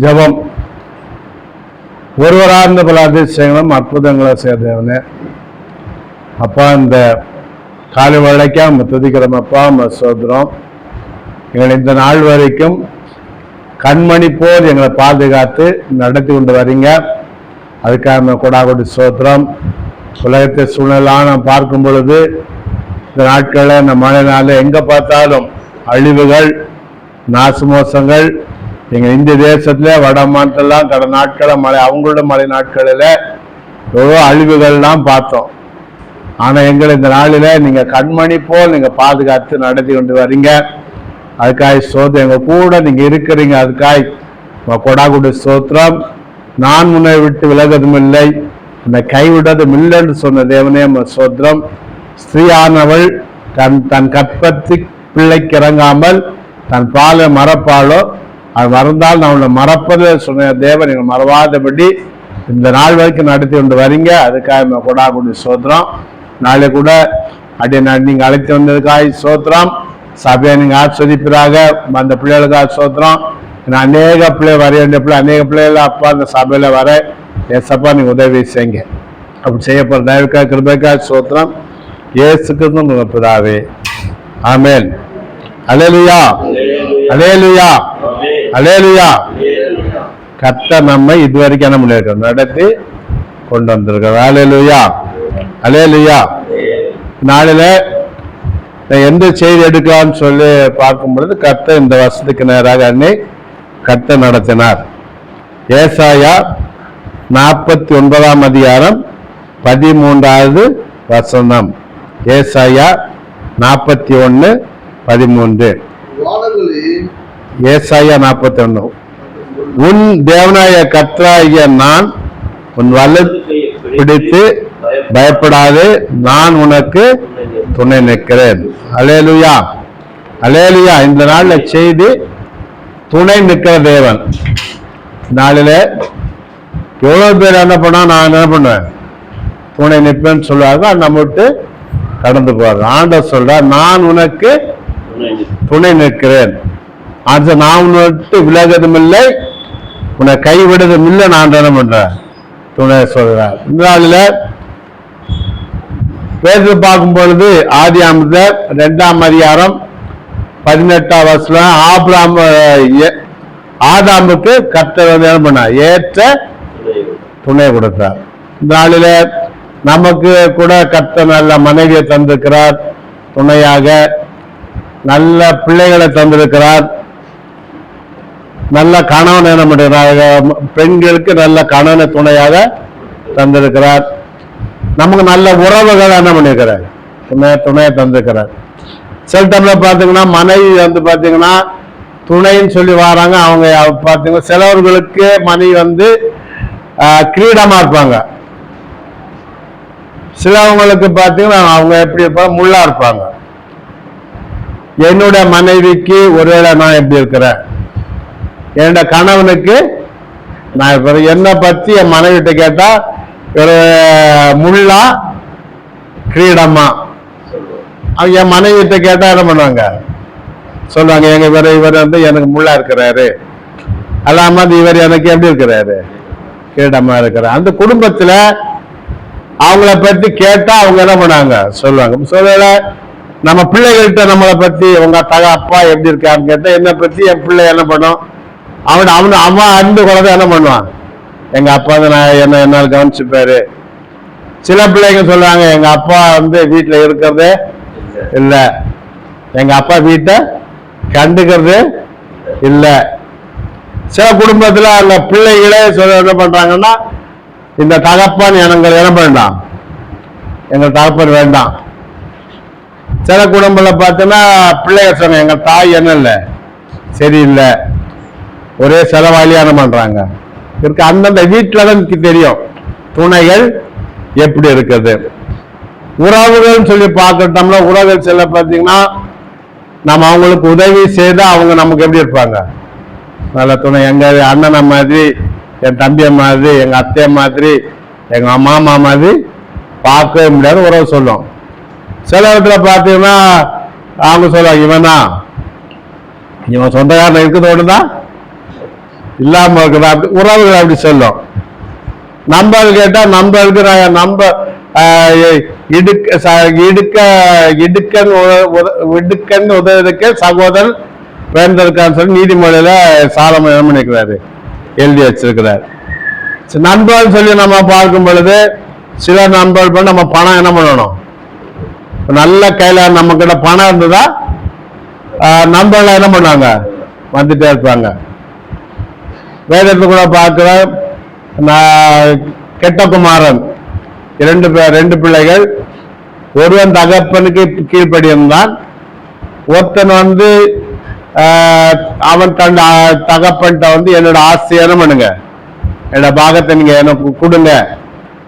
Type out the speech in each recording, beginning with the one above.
ஜபம். ஒருவரார்ந்த பல அதிசயங்களும் அற்புதங்களை செய்தவனே அப்பா, இந்த காலை வழக்காம துதிக்கிறோமப்பா, சோதரம். எங்களை இந்த நாள் வரைக்கும் கண்மணி போல் எங்களை பாதுகாத்து நடத்தி கொண்டு வரீங்க. அதுக்காக கொடாகொடி சோத்திரம். உலகத்தை சூழ்நிலாம் நாம் பார்க்கும் பொழுது இந்த நாட்களில் இந்த மழை நாளில் எங்கே பார்த்தாலும் அழிவுகள், நாசமோசங்கள். எங்கள் இந்திய தேசத்தில் வட மாநிலத்தெல்லாம் கடந்த நாட்களில் மழை, அவங்களோட மழை நாட்களில் எவ்வளோ அழிவுகள்லாம் பார்த்தோம். ஆனால் எங்களை இந்த நாளில் நீங்கள் கண்மணி போல் நீங்கள் பாதுகாத்து நடத்தி கொண்டு வரீங்க. அதுக்காக சோத்திரம். எங்கள் கூட நீங்கள் இருக்கிறீங்க. அதுக்காக கொடாகுடி சோத்திரம். நான் முன்னை விட்டு விலகதும் இல்லை, என்னை கைவிடதும் இல்லைன்னு சொன்ன தேவனே சோத்திரம். ஸ்திரீயானவள் தன் கற்பத்தி பிள்ளைக்கு இறங்காமல் தன் பாலை மறப்பாளோ, அது மறந்தால் நான் உன்னை மறப்பது சொன்ன தேவன் எங்களை மறவாதபடி இந்த நாள் வரைக்கும் நடத்தி கொண்டு வரீங்க. அதுக்காக கொடாகுடி சோத்திரம். நாளை கூட அப்படியே நீங்கள் அழைத்து வந்ததுக்காக சோத்திரம். சபையை நீங்கள் ஆஸ்வதிப்பீராக. அந்த பிள்ளைகளுக்காக சோத்திரம். அநேக பிள்ளை வர வேண்டிய பிள்ளை, அநேக பிள்ளைகள் அப்பா அந்த சபையில் வர ஏசப்பா நீங்கள் உதவி செய்யுங்க. அப்படி செய்யப்படுற தயவுக்காக கிருபைக்காக சோத்திரம். இயேசுக்கு பிதாவே, ஆமென். அல்லேலூயா, அல்லேலூயா, அல்லேலூயா. கர்த்தர் நம்மை இதுவரைக்கும் என்ன பண்ணியிருக்கோம், நடத்தி கொண்டு வந்திருக்கோம். அல்லேலூயா, அல்லேலூயா. நாளில் எந்த செய்தி எடுக்கலாம்னு சொல்லி பார்க்கும் பொழுது கர்த்தர் இந்த வருஷத்துக்கு நேராக அன்னை கர்த்தர் நடத்தினார். ஏசாயா 49ஆம் அதிகாரம் 13வது வசனம். ஏசாயா 41:13. ஏசாயா 41. உன் தேவனாய கர்த்தராகிய நான் உன் வலது பிடித்து பயப்படாது, நான் உனக்கு துணை நிற்கிறேன். அல்லேலூயா, அல்லேலூயா. இந்த நாளில் செய்தி துணை நிற்கிற தேவன். நாளில் எவ்வளோ பேர் என்ன பண்ணா, நான் என்ன பண்ணுவேன், துணை நிற்பேன்னு சொல்லுவாங்க. நம்ம விட்டு கடந்து போவாங்க. ஆண்டவர் சொல்ற, நான் உனக்கு துணை நிற்கிறேன். அது நான் உன்னை விட்டு விலகதும் இல்லை, உன்னை கைவிடுறதும் இல்லை. நான் என்ன பண்றேன், துணை சொல்றேன். இந்த நாளில் பேச பார்க்கும் பொழுது ஆதியாகமத்தில் 2ஆம் அதிகாரம் 18ஆம் வசனம். ஆதாமுக்கு கர்த்தர் என்ன பண்ணார், ஏற்ற துணை கொடுத்தார். இந்த நாளில் நமக்கு கூட கர்த்தர் நல்ல மனைவியை தந்திருக்கிறார், துணையாக நல்ல பிள்ளைகளை தந்திருக்கிறார், நல்ல கணவன் என்ன பண்ணுறாங்க, பெண்களுக்கு நல்ல கணவனை துணையாக தந்திருக்கிறார். நமக்கு நல்ல உறவுகள் என்ன பண்ணிருக்கிறார், துணையை தந்திருக்கிறார். சில டைம்ல பாத்தீங்கன்னா மனைவி வந்து பாத்தீங்கன்னா துணைன்னு சொல்லி வராங்க. அவங்க பாத்தீங்கன்னா சிலவர்களுக்கு மனைவி வந்து கிரீடமா இருப்பாங்க. சிலவங்களுக்கு பாத்தீங்கன்னா அவங்க எப்படி இருப்பாங்க, முள்ளா இருப்பாங்க. என்னுடைய மனைவிக்கு ஒருவேளை நான் எப்படி இருக்கிறேன், என்னோட கணவனுக்கு நான் இப்ப என்னை பத்தி என் மனைவிட்ட கேட்டா ஒரு முள்ளா கிரீடமா. அவங்க என் மனைவிட்ட கேட்டா என்ன பண்ணுவாங்க, சொல்லுவாங்க எங்க இவர் வந்து எனக்கு முள்ளா இருக்கிறாரு, அல்லாம இவர் எனக்கு எப்படி இருக்கிறாரு, கிரீடமா இருக்கிறார். அந்த குடும்பத்துல அவங்கள பத்தி கேட்டா அவங்க என்ன பண்ணாங்க, சொல்லுவாங்க. சொல்ல நம்ம பிள்ளைகள்கிட்ட நம்மளை பத்தி உங்க அப்பா எப்படி இருக்காருன்னு கேட்டா என்னை பத்தி என் பிள்ளை என்ன பண்ணும், அவன் அன்பு குழந்தை என்ன பண்ணுவான், எங்க அப்பா வந்து நான் என்னால் கவனிச்சுப்பாரு. சில பிள்ளைங்க சொல்லுவாங்க எங்க அப்பா வந்து வீட்டுல இருக்கிறதே இல்லை, எங்க அப்பா வீட்டை கண்டுக்கிறது இல்லை. சில குடும்பத்துல அந்த பிள்ளைகளே என்ன பண்றாங்கன்னா, இந்த தகப்பன் எனக்கு என்ன வேண்டாம், எங்க தகப்பன் வேண்டாம். சில குடும்பத்துல பார்த்தீங்கன்னா பிள்ளைங்க சொன்ன எங்க தாய் என்ன இல்லை, சரியில்லை, ஒரே செலவாளியான பண்றாங்க இருக்கு. அந்தந்த வீட்டுல தான் தெரியும் துணைகள் எப்படி இருக்குது. உறவுகள் சொல்லி பார்க்கட்டோம்னா உறவுகள் சில பார்த்தீங்கன்னா நம்ம அவங்களுக்கு உதவி செய்தா அவங்க நமக்கு எப்படி இருப்பாங்க, நல்ல துணை. எங்க அண்ணனை மாதிரி, என் தம்பிய மாதிரி, எங்க அத்தைய மாதிரி, எங்க மாமா மாதிரி பார்க்கவே முடியாது உறவு சொல்லும். சில இடத்துல பார்த்தீங்கன்னா அவங்க சொல்லுவாங்க இவன் சொந்தக்காரன் இருக்கிறதோடு தான் இல்லாம இருக்கிற அப்படி உறவுகள் அப்படி சொல்லும். நம்பர் கேட்டா நம்பருக்கு நம்ப இடுக்கன் உதவிக்கு சகோதரன் பிறந்திருக்கான்னு சொல்லி நீதிமொழியில சாலமன் என்ன பண்ணிக்கிறாரு, எழுதி வச்சிருக்கிறார். நண்பர்கள் சொல்லி நம்ம பார்க்கும் பொழுது சில நண்பர்கள் நம்ம பணம் என்ன பண்ணணும், நல்ல கையில நம்ம கிட்ட பணம் இருந்ததா நண்பர்கள் என்ன பண்ணுவாங்க, வந்துட்டே இருப்பாங்க. வேதத்தை கூட பார்க்கிற கெட்ட குமாரன், ரெண்டு பிள்ளைகள், ஒருவன் தகப்பனுக்கு கீழ்ப்படியிருந்தான், ஒருத்தன் அவன் தன் தகப்பன்ட்ட என்னோட ஆசையை என்ன பண்ணுங்க, என்னோட பாகத்தை நீங்க எனக்கு கொடுங்க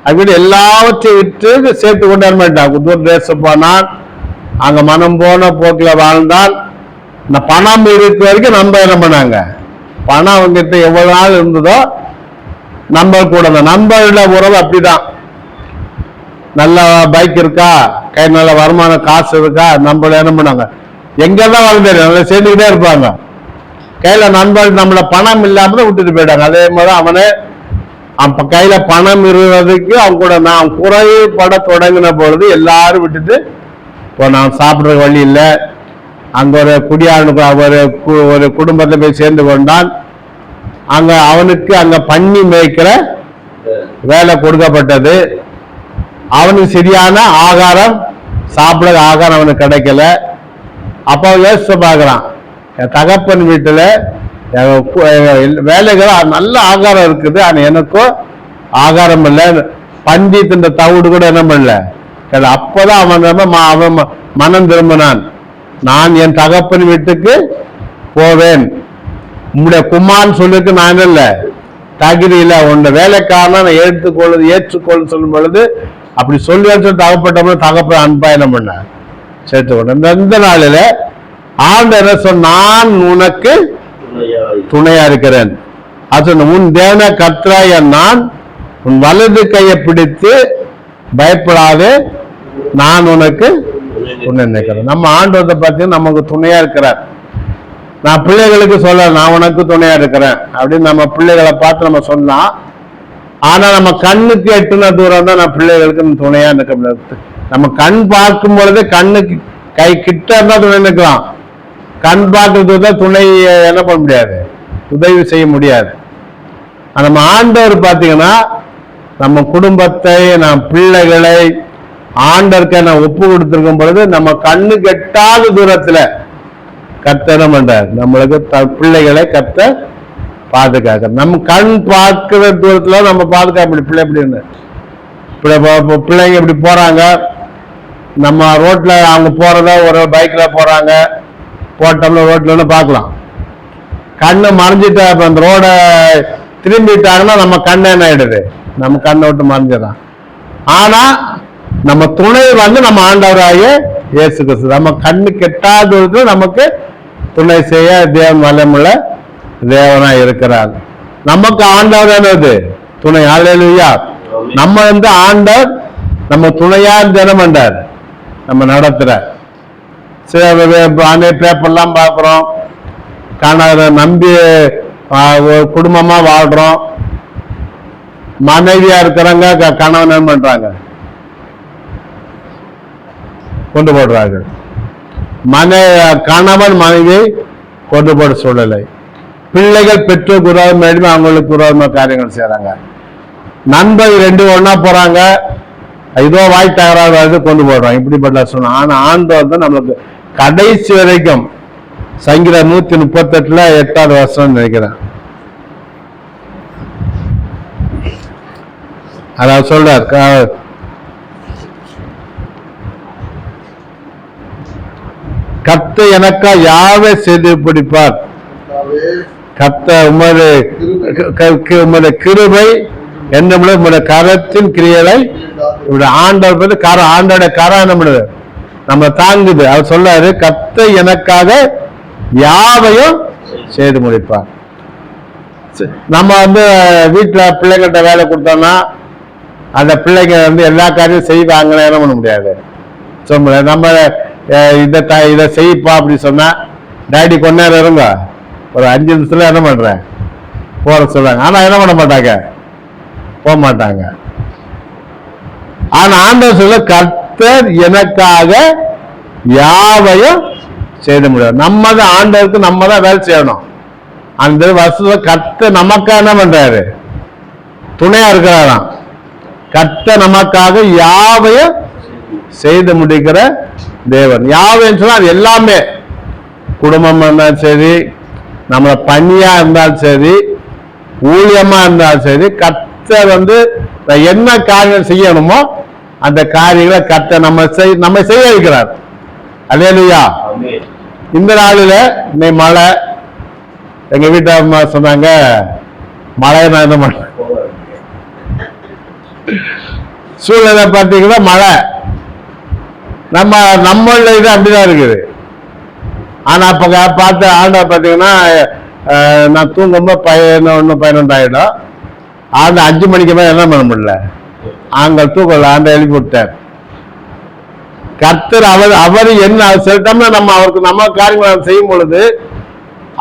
அப்படின்னு எல்லாவற்றையும் விட்டு சேர்த்து கொண்டு வரமாட்டான். தூர தேசம் போனான், அங்க மனம் போன போக்கில் வாழ்ந்தான். இந்த பணம் இருக்க வரைக்கும் நம்ம என்ன பண்ணாங்க, பணம் அவங்ககிட்ட எவ்வளவு நாள் இருந்ததோ நம்ம கூட நண்பர்களோட உறவு அப்படிதான். நல்ல பைக் இருக்கா, கை நல்ல வருமானம் காசு இருக்கா, நம்மள என்ன பண்ணாங்க எங்கெல்லாம் வாழ்ந்து நல்லா சேர்ந்துக்கிட்டே இருப்பாங்க. கையில நண்பர்கள் நம்மள பணம் இல்லாம விட்டுட்டு போயிட்டாங்க. அதே மாதிரி அவனே அப்ப கையில பணம் இருந்ததுக்கு அவங்க கூட நான் குறைபட தொடங்கின பொழுது எல்லாரும் விட்டுட்டு நான் சாப்பிடுற வழி இல்லை. அங்க ஒரு குடியானுக்கு ஒரு குடும்பத்தை போய் சேர்ந்து கொண்டான். அங்க அவனுக்கு அங்க பண்ணி மேய்க்கிற வேலை கொடுக்கப்பட்டது. அவனுக்கு சரியான ஆகாரம் சாப்பிட ஆகாரம் அவனுக்கு கிடைக்கல. அப்ப யோசிச்சு பாக்குறான், என் தகப்பன் வீட்டுல வேலைகள் நல்ல ஆகாரம் இருக்குது, ஆனா எனக்கும் ஆகாரம் இல்லை. பந்தி தின்ற தவிடு கூட என்ன பண்ணல. அப்பதான் அவன் மனம் திரும்பினான். நான் என் தகப்பன் வீட்டுக்கு போவேன், உங்களுடைய குமான்னு சொல்லிருக்கு நான் இல்ல தகுதி இல்லை, உன்னை வேலைக்காரனா நான் ஏற்றுக்கொள்ளு சொல்லும் பொழுது அப்படி சொல்லி தகப்பட்ட தகப்பன் அன்பா என்ன பண்ண சேர்த்து கொண்ட. இந்த நாளில ஆண்டு என்ன சொன்ன, நான் உனக்கு துணையா இருக்கிறேன். அது உன் தேவன கர்த்தராய நான் உன் வலது கையை பிடித்து பயப்படாதே, நான் உனக்கு துணை நினைக்கிறேன். நம்ம ஆண்டவரை பார்த்தீங்கன்னா நமக்கு துணையா இருக்கிறார். நான் பிள்ளைகளுக்கு சொல்ல, நான் உனக்கு துணையா இருக்கிறேன் அப்படின்னு நம்ம பிள்ளைகளை பார்த்து நம்ம சொல்லலாம். ஆனா நம்ம கண்ணுக்கு எட்டுன தூரம் தான் நான் பிள்ளைகளுக்கு துணையா நிற்க முடியாது. நம்ம கண் பார்க்கும் பொழுது கண்ணுக்கு கை கிட்ட இருந்தா துணை நிற்கலாம், கண் பார்க்கறது தான் துணை என்ன பண்ண முடியாது, உதவி செய்ய முடியாது. நம்ம ஆண்டவர் பார்த்தீங்கன்னா நம்ம குடும்பத்தை நம் பிள்ளைகளை ஆண்டவருக்கு நான் ஒப்பு கொடுத்திருக்கும் பொழுது நம்ம கண்ணு கெட்டாத தூரத்துல கர்த்தர் பண்றார், நம்மளுக்கு பிள்ளைகளை கர்த்தர் பாதுகாக்க. நம்ம கண் பார்க்கிற தூரத்துல நம்ம பாதுகாப்பு. பிள்ளை எப்படின்னு பிள்ளைங்க இப்படி போறாங்க, நம்ம ரோட்ல அவங்க போறத ஒரு பைக்ல போறாங்க, போட்டோம்ல ரோட்ல பார்க்கலாம். கண்ணு மறைஞ்சிட்டா அந்த ரோட திரும்பிட்டாங்கன்னா நம்ம கண்ணு என்ன ஆயிடுது, நம்ம கண்ணை விட்டு மறைஞ்சிடலாம். ஆனா நம்ம துணை நம்ம ஆண்டவராகிய இயேசு கிறிஸ்து நம்ம கண்ணு கெட்டாத நமக்கு துணை செய்ய தேவன் வல்லமுள்ள தேவனா இருக்கிறார். நமக்கு ஆண்டவர் என்னது துணை. அல்லேலூயா. நம்ம ஆண்டவர் நம்ம துணையா தினம் பண்றார், நம்ம நடத்துற. சில பேப்பர்லாம் பார்க்குறோம், நம்பி குடும்பமா வாழ்றோம். மனைவியா இருக்கிறவங்க கணவன் என்ன பண்றாங்க, கொண்டு போடுறார்கள். கணவன் மனைவியை கொண்டு போட சூழலை. பிள்ளைகள் பெற்றோர் விரோதம் மேலும் அவங்களுக்கு விரோதமா காரியங்கள் செய்யறாங்க. நண்பர்கள் ரெண்டு ஒன்னா போறாங்க, இதோ வாய் தகராறு கொண்டு போடுறாங்க. இப்படிப்பட்ட சொன்ன. ஆனா ஆண்டவர் தான் நம்மளுக்கு கடைசி வரைக்கும் சங்கீதம் 138 8வது வருஷம் நினைக்கிறேன், அதாவது சொல்றார், கர்த்த எனக்கா யாவே செய்து பிடிப்பார், கர்த்த உமது கிருபை என்ன உங்களுடைய கரத்தின் கிரியலை ஆண்டவர் ஆண்டோட கரம் என்ன பண்ணுது நம்ம தாங்குது. அவர் சொல்றாரு, கர்த்த எனக்காக யாவையும் செய்து முடிப்பார். நம்ம வீட்டுல பிள்ளைங்கள்ட்ட வேலை கொடுத்தோம்னா அந்த பிள்ளைங்க எல்லா காரியம் செய்வாங்கன்னு என்ன பண்ண முடியாது, சொல்ல முடியாது. நம்ம இதை செய்ப்பா அப்படி சொன்னா டேடி கொஞ்ச நேரம் இருங்க, ஒரு 5 நிமிஷத்துல என்ன பண்றேன் போற சொல்றாங்க. ஆனா என்ன பண்ண மாட்டாங்க, போக மாட்டாங்க. ஆனா ஆண்டவர் சொல்ல, கர்த்தர் எனக்காக யாவையும் செய்த முடியாது. நம்ம தான் ஆண்டவருக்கு நம்ம தான் வேலை செய்யணும். அந்த வருஷத்துல கர்த்தர் நமக்காக என்ன பண்றாரு, துணையா இருக்கிறாராம். கர்த்தர் நமக்காக யாவையும் செய்து முடிக்கிற தேவன். யாவைன்னு சொன்னா அது எல்லாமே, குடும்பம் இருந்தாலும் சரி, நம்மள பணியா இருந்தாலும் சரி, ஊழியமா இருந்தாலும் சரி, கர்த்தர் என்ன காரியம் செய்யணுமோ அந்த காரியங்களை கர்த்தர் நம்ம செய்ய வைக்கிறார். அல்லேலூயா. இந்த நாளில இன்னைக்கு மழை, எங்க வீட்டு அம்மா சொன்னாங்க, மழை நான் என்ன பண்ண சூழ்நிலை பார்த்தீங்கன்னா மழை நம்மள இது அப்படிதான் இருக்குது. ஆனா அப்ப பார்த்த ஆண்டவர் பார்த்தீங்கன்னா, நான் தூங்கும்போது 11 ஆயிடும். ஆண்டு 5 மணிக்கு மேல என்ன பண்ண முடியல, ஆண்கள் தூக்கல, ஆண்ட எழுப்பி விட்டார். கர்த்தர் அவர் என்ன சொல்லிட்டோம்னா நம்ம அவருக்கு நம்ம காரியங்களை செய்யும் பொழுது,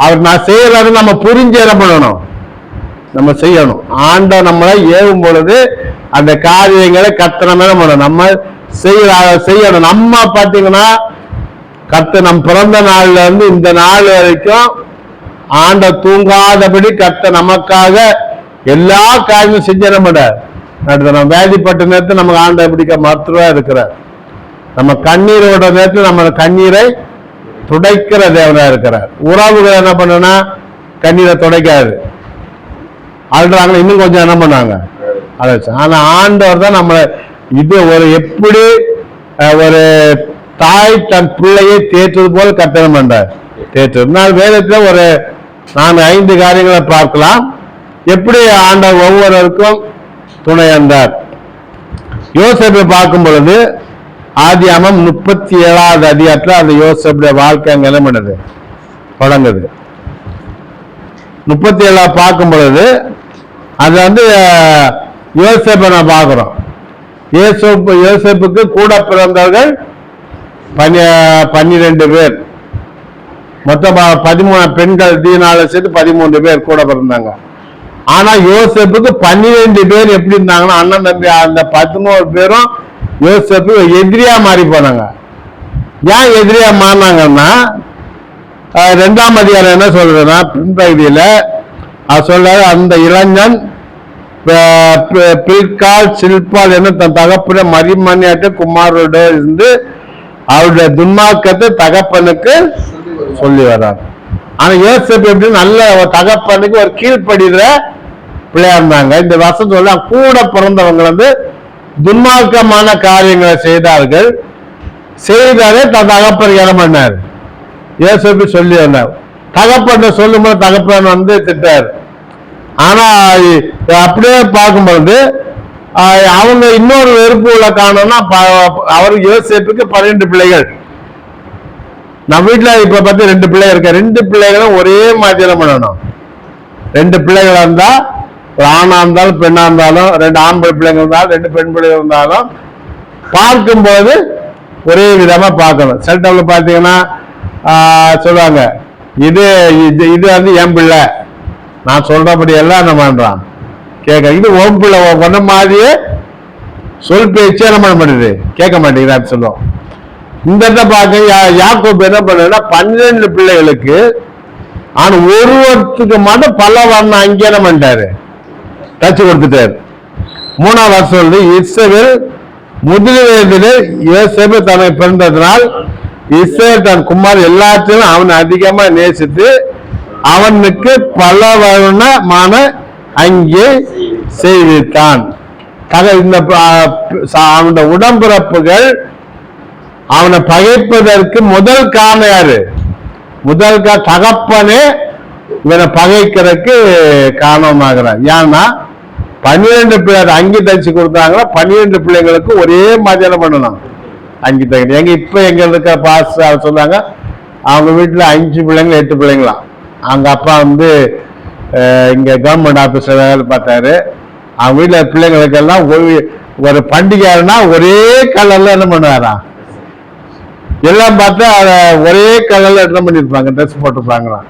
அவர் நான் செய்யறது நம்ம புரிஞ்சு என்ன பண்ணணும், நம்ம செய்யணும். ஆண்டவர் நம்மளை ஏவும் பொழுது அந்த காரியங்களை கர்த்தர் நம்ம என்ன பண்ணணும், நம்ம செய்யணும். நம்ம பார்த்தீங்கன்னா கர்த்தர் நம் பிறந்த நாள்ல இருந்து இந்த நாள் வரைக்கும் ஆண்ட தூங்காதபடி கர்த்தர் நமக்காக எல்லா காரியமும் செஞ்ச மாட்டார். நம்ம வேதிப்பட்ட நேரத்தில் நமக்கு ஆண்ட பிடிக்க மருத்துவா இருக்கிறார். நம்ம கண்ணீரோட நேரத்தில் நம்ம கண்ணீரை துடைக்கிற தேவனா இருக்கிறார். உறவுகள் என்ன பண்ணுனா கண்ணீரை துடைக்காது, அழுறாங்க, இன்னும் கொஞ்சம் என்ன பண்ணாங்க. ஆனா ஆண்டவர் தான் நம்ம இது ஒரு எப்படி ஒரு தாய் தன் பிள்ளையை தேற்றுவது போல கட்டணம் பண்றார். தேற்று வேதத்துல ஒரு 4-5 காரியங்களை பார்க்கலாம். எப்படி ஆண்டவர் ஒவ்வொருவருக்கும் துணை வந்தார். யோசேப்பை பார்க்கும் பொழுது ஆதியாகமம் 37வது அதிகாரத்துல அந்த யோசேப்புடைய வாழ்க்கை அங்க என்ன பண்ணுது, தொடங்குது. 37 பார்க்கும் பொழுது அது யோசேப்பை நான் பார்க்கிறோம். யோசேப்புக்கு கூட பிறந்தவர்கள் 12 பேர். மொத்தம் 13 பெண்கள், தீனால சேர்த்து 13 பேர் கூட பிறந்தாங்க. ஆனா யோசேப்புக்கு 12 பேர் எப்படி இருந்தாங்கன்னா, அண்ணன் தம்பி அந்த 11 பேரும் யோசேப்பு எதிரியா மாறி போனாங்க. ஏன் எதிரியா மாறினாங்கன்னா, 2ஆம் அதிகாரம் என்ன சொல்றதுன்னா, பின்பகுதியில சொல்றாரு, அந்த இளைஞன் பில்கால் சில்பால் என்ன தன் தகப்பன மரிமணியாட்டு குமாரோட இருந்து அவருடைய துன்மார்க்கத்தை தகப்பனுக்கு சொல்லி வர்றார். ஆனா யோசேப்பு எப்படி நல்ல தகப்பனுக்கு ஒரு கீழ்ப்படுகிற பிள்ளையா இருந்தாங்க. இந்த வருஷம் சொல்ல கூட பிறந்தவங்க துன்மார்க்கமான காரியங்களை செய்தார்கள். செய்தாலே தன் தகப்பனுக்கு என்ன பண்ணார், யோசேப்பு சொல்லி வந்தார். தகப்பன் சொல்லும் போது தகப்பன் திட்டார். ஆனா அப்படியே பார்க்கும்போது அவங்க இன்னொரு வெறுப்பு உள்ள காரணம்னா, அவர் யோசேப்புக்கு 12 பிள்ளைகள். நம்ம வீட்டுல இப்ப பத்தி 2 பிள்ளை இருக்க. 2 பிள்ளைகளும் ஒரே மாதிரி பண்ணணும். 2 பிள்ளைகள் இருந்தா, ஒரு ஆணா இருந்தாலும் பெண்ணா இருந்தாலும், 2 ஆம்பளை பிள்ளைங்க இருந்தாலும் 2 பெண் பிள்ளைகள் இருந்தாலும் பார்க்கும்போது ஒரே விதமா பார்க்கணும். சில டைம்ல பாத்தீங்கன்னா சொல்லுவாங்க, இது என் பிள்ளை, நான் சொல்றபடி எல்லாம் என்ன பண்றான் கேட்க, இது ஓம் பிள்ளை பண்ண மாதிரியே சொல் பேச்சு என்ன பண்ண மாட்டேது, கேட்க மாட்டேங்குது சொல்லுவோம். இந்த இடத்த பார்க்க யாக்கோபு என்ன பண்ணா, 12 பிள்ளைகளுக்கு ஆனா ஒருவருக்கு மட்டும் பல வர்ணம் அங்கே என்ன பண்ணிட்டாரு, தச்சு கொடுத்துட்டாரு. 3ஆம் வருஷம் இஸ்ரவேல் முதல் வயதிலே யோசேப்பு தன்னை பிறந்ததினால் இஸ்ரவேல் தன் குமார் எல்லாத்தையும் அவனை அதிகமா நேசித்து அவனுக்கு பல வர்ணமான அங்கே செய்வித்தான். இந்த அவனுடைய உடம்பிறப்புகள் அவனை பகைப்பதற்கு முதல் காரணம் யாரு, முதல் தகப்பனே இவனை பகைக்கிறதுக்கு காரணமாகிறான். ஏன்னா 12 பிள்ளை அங்கி தச்சு கொடுத்தாங்களா, 12 பிள்ளைங்களுக்கு ஒரே மாதிரி பண்ணணும் அங்கி தைக்கணும். இப்ப எங்க இருக்க பாஸ் சொல்றாங்க, அவங்க வீட்டுல 5 பிள்ளைங்க 8 பிள்ளைங்களாம். அவங்க அப்பா இங்க கவர்மெண்ட் ஆபீஸ்ல வேலை பார்த்தாரு. அவங்க வீட்டுல பிள்ளைங்களுக்கெல்லாம் ஒரு பண்டிகைனா ஒரே கலர்ல என்ன பண்ணுவாரா, எல்லாம் பார்த்தா ஒரே கலர்ல என்ன பண்ணிருப்பாங்க, ட்ரெஸ் போட்டிருப்பாங்களாம்.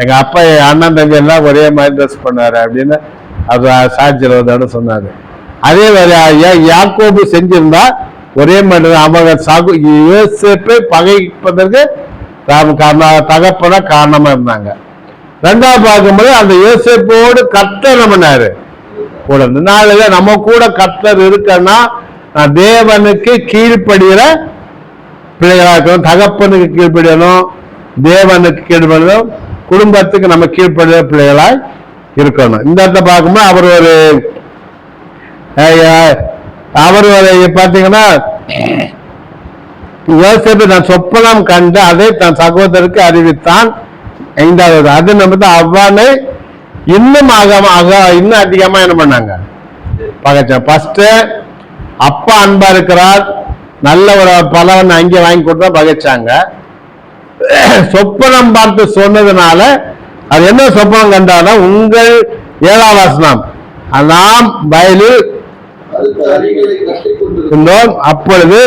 எங்க அப்பா அண்ணன் தம்பி எல்லாம் ஒரே மாதிரி ட்ரெஸ் பண்ணாரு அப்படின்னு அது சாட்சியரோட சொன்னாரு. அதே மாதிரி யாக்கோபு செஞ்சிருந்தா ஒரே மாதிரி அவங்க யோசேப்பை பகைப்பதற்கு தகப்பன காரணமா இருந்தாங்க. ரெண்டாவது பார்க்கும்போது அந்த யோசேப்போடு கர்த்தர் என்ன பண்ணாரு கூட. நாளையில நம்ம கூட கர்த்தர் இருக்கன்னா தேவனுக்கு கீழ்ப்படுகிற பிள்ளைகளா இருக்கணும், தகப்பனுக்கு கீழ்ப்படியணும், தேவனுக்கு கீழ்ப்படியணும், குடும்பத்துக்கு நம்ம கீழ்ப்படுகிற பிள்ளைகளாய் இருக்கணும். இந்த இடத்த பார்க்கும்போது அவர் பாத்தீங்கன்னா யோசேப்பு நான் சொப்பனம் கண்டு அதை தன் சகோதரருக்கு அறிவித்தான். ஐந்தாவது அது நம்ம அவ்வாறு இன்னும் இன்னும் அதிகமா என்ன பண்ணாங்க பகைச்சான். ஃபர்ஸ்ட் அப்பா அன்பா இருக்கிறார், நல்ல ஒரு பலவன் அங்கே வாங்கி கொடுத்தா பகைச்சாங்க. சொப்பனம் பார்த்து சொன்னதுனால அது என்ன சொப்பனம் கண்டாலும் உங்கள் 7ஆம் வசனம் நாம் வயலில் அப்பொழுது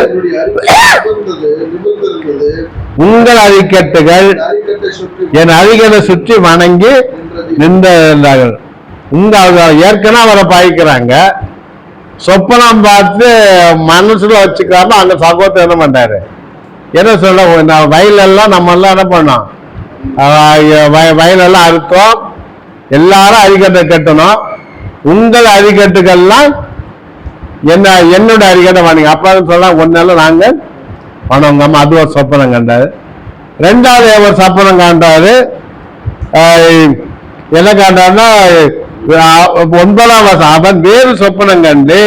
உங்கள் அரிக்கட்டுகள் என் அரிகளை சுற்றி வணங்கி நின்றார்கள். ஏற்கனவே அவரை பாய்க்கிறாங்க, சொப்பனம் பார்த்து மனசுல வச்சுக்காம அங்க சகோதரர் என்ன பண்றாரு என்ன சொல்ல வயலெல்லாம் நம்ம எல்லாம் என்ன பண்ணோம் வயலெல்லாம் அறுத்தோம், எல்லாரும் அரிக்கட்டை கட்டணும், உங்கள் அரிக்கட்டுகள்லாம் என்னோட அறிக்கை வாங்க அப்பா சொல்ல ஒன்னால நாங்க பணம் அது ஒரு சொப்பனம் கண்டாரு. ரெண்டாவது ஒரு சொப்பனம் காண்டாரு, என்ன காண்டாருன்னா 9ஆம் வருஷம் அவன் வேறு சொப்பனம் கண்டு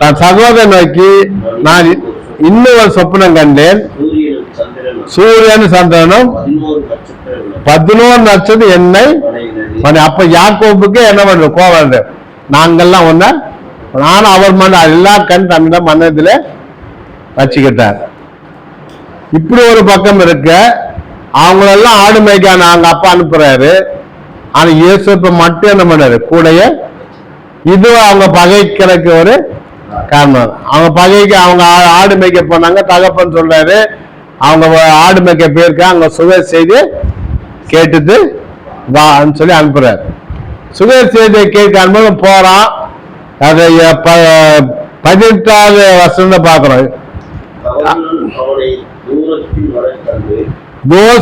தன் சகோதரன் நோக்கி நான் இன்னும் ஒரு சொப்பனம் கண்டேன், சூரியன் சந்திரனும் 11 நட்சத்திரம் என்னை. அப்ப யாக்கோபுக்கு என்ன பண்றது கோவம், நாங்கெல்லாம் ஒன்ன நானும் அவர் மன எல்லா கண் தன்னிட மனதில் வச்சுக்கிட்டார். இப்படி ஒரு பக்கம் இருக்க அவங்களெல்லாம் ஆடு மேய்க்க நாங்க அப்பா அனுப்புறாரு. ஆனா இயேசுப்ப மட்டும் என்ன பண்ணாரு கூடைய. இது அவங்க பகைக்கிறதுக்கு ஒரு காரணம். அவங்க பகைக்கு அவங்க ஆடு மேய்க்க போனாங்க, தகப்பன் சொல்றாரு அவங்க ஆடு மேய்க்க போயிருக்க அங்க சுக செய்தி கேட்டுட்டு வான்னு சொல்லி அனுப்புறாரு. சுக செய்தியை கேட்க அனுப்ப போறான். அதை 18வது வசனம் பாக்குறோம்.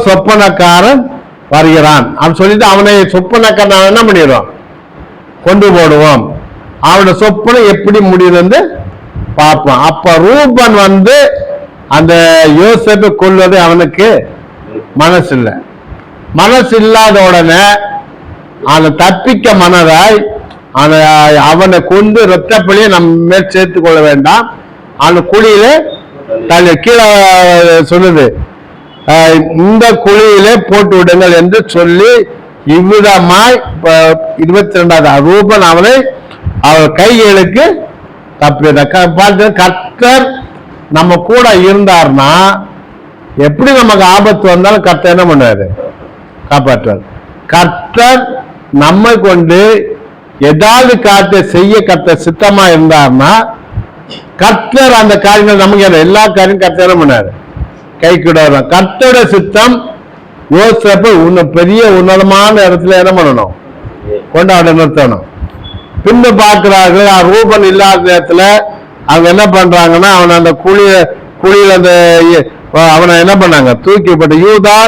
சொப்பனக்காரன் வருகிறான் அப்படின்னு சொல்லிட்டு அவனை சொப்பனக்காரன் என்ன பண்ணிடுவோம் கொண்டு போடுவோம், அவனோட சொப்பனம் எப்படி முடியுது பார்ப்போம். அப்ப ரூபன் அந்த யோசேப்பை கொல்வது அவனுக்கு மனசு இல்லை. மனசு இல்லாத உடனே அவனை தப்பிக்க மனதாய் அவனை கொண்டு ரத்தப்பள்ளியை நம்ம மேல் சேர்த்து கொள்ள வேண்டாம், அந்த குழியில தள்ளி கீழே சொல்லுது இந்த குழியிலே போட்டு விடுங்கள் என்று சொல்லி இவ்விதமாய் 22வது ரூபன் அவனை அவர் கைகளுக்கு தப்பி. கர்த்தர் நம்ம கூட இருந்தார்னா எப்படி நமக்கு ஆபத்து வந்தாலும் கர்த்தர் என்ன பண்ணுவாரு காப்பாற்றுவார். கர்த்தர் நம்மை கொண்டு ஏதாவது காரியத்தை செய்ய கர்த்தர் சித்தமா இருந்தார்னா கர்த்தர் அந்த காரியங்கள் நமக்கு எல்லா காரியம் கர்த்தர் என்ன பண்ணாரு கை கூட வரும். கர்த்தரோட சித்தம் யோசேப்பை பெரிய உன்னதமான இடத்துல என்ன பண்ணணும் கொண்டாட நிறுத்தணும். பின்னு பார்க்கிறார்கள் ரூபன் இல்லாத நேரத்துல அவங்க என்ன பண்றாங்கன்னா அவனை அந்த குழியில அந்த அவனை என்ன பண்ணாங்க தூக்கிப்பட்ட யூதா.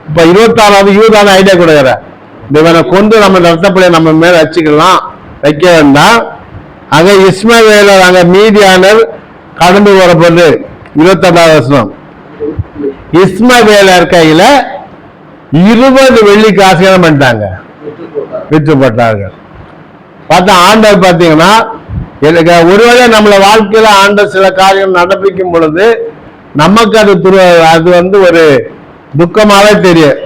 இப்ப 26வது யூதான ஐடியா கொடுக்குற இவனை கொண்டு நம்ம ரத்தப்படியை நம்ம மேல வச்சுக்கலாம் வைக்க வேண்டாம். அங்க இஸ்மவேலர் அங்க மீதியானர் கடந்து வரப்படுது 28வது வசனம். இஸ்மவேலர் கையில 20 வெள்ளி காசு என்ன பண்ணிட்டாங்க விற்றுப்பட்டார்கள். பார்த்தா ஆண்டவர் பார்த்தீங்கன்னா ஒருவேளை நம்மள வாழ்க்கையில ஆண்டவர் சில காரியம் நடப்பிக்கும் பொழுது நமக்கு அது ஒரு துக்கமாவே தெரியும்.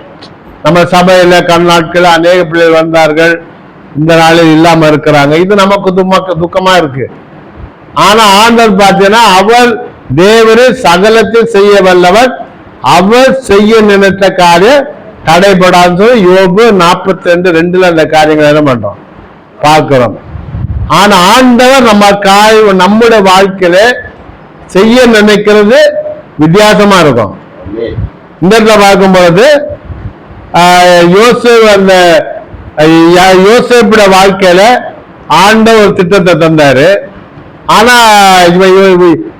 நம்ம சபையில கண்ணாட்கள் அநேக பிள்ளைகள் வந்தார்கள், இந்த நாளில் இல்லாம இருக்கிறாங்க, இது நமக்கு துக்கமா இருக்கு. ஆனா ஆண்டவர் பார்த்தீங்கன்னா அவர் தேவரு சகலத்தில் செய்ய வல்லவர், அவர் செய்ய நினைத்த காரியம் தடைபடான்னு சொல்லி யோபு 42:2 அந்த காரியங்களை என்ன பண்றோம் பார்க்கிறோம். ஆனா ஆண்டவர் நம்முடைய வாழ்க்கையில செய்ய நினைக்கிறது வித்தியாசமா இருக்கும். இந்த இடத்துல பார்க்கும் பொழுது யோசேப்போட வாழ்க்கையில ஆண்டவர் ஒரு திட்டத்தை தந்தாரு. ஆனா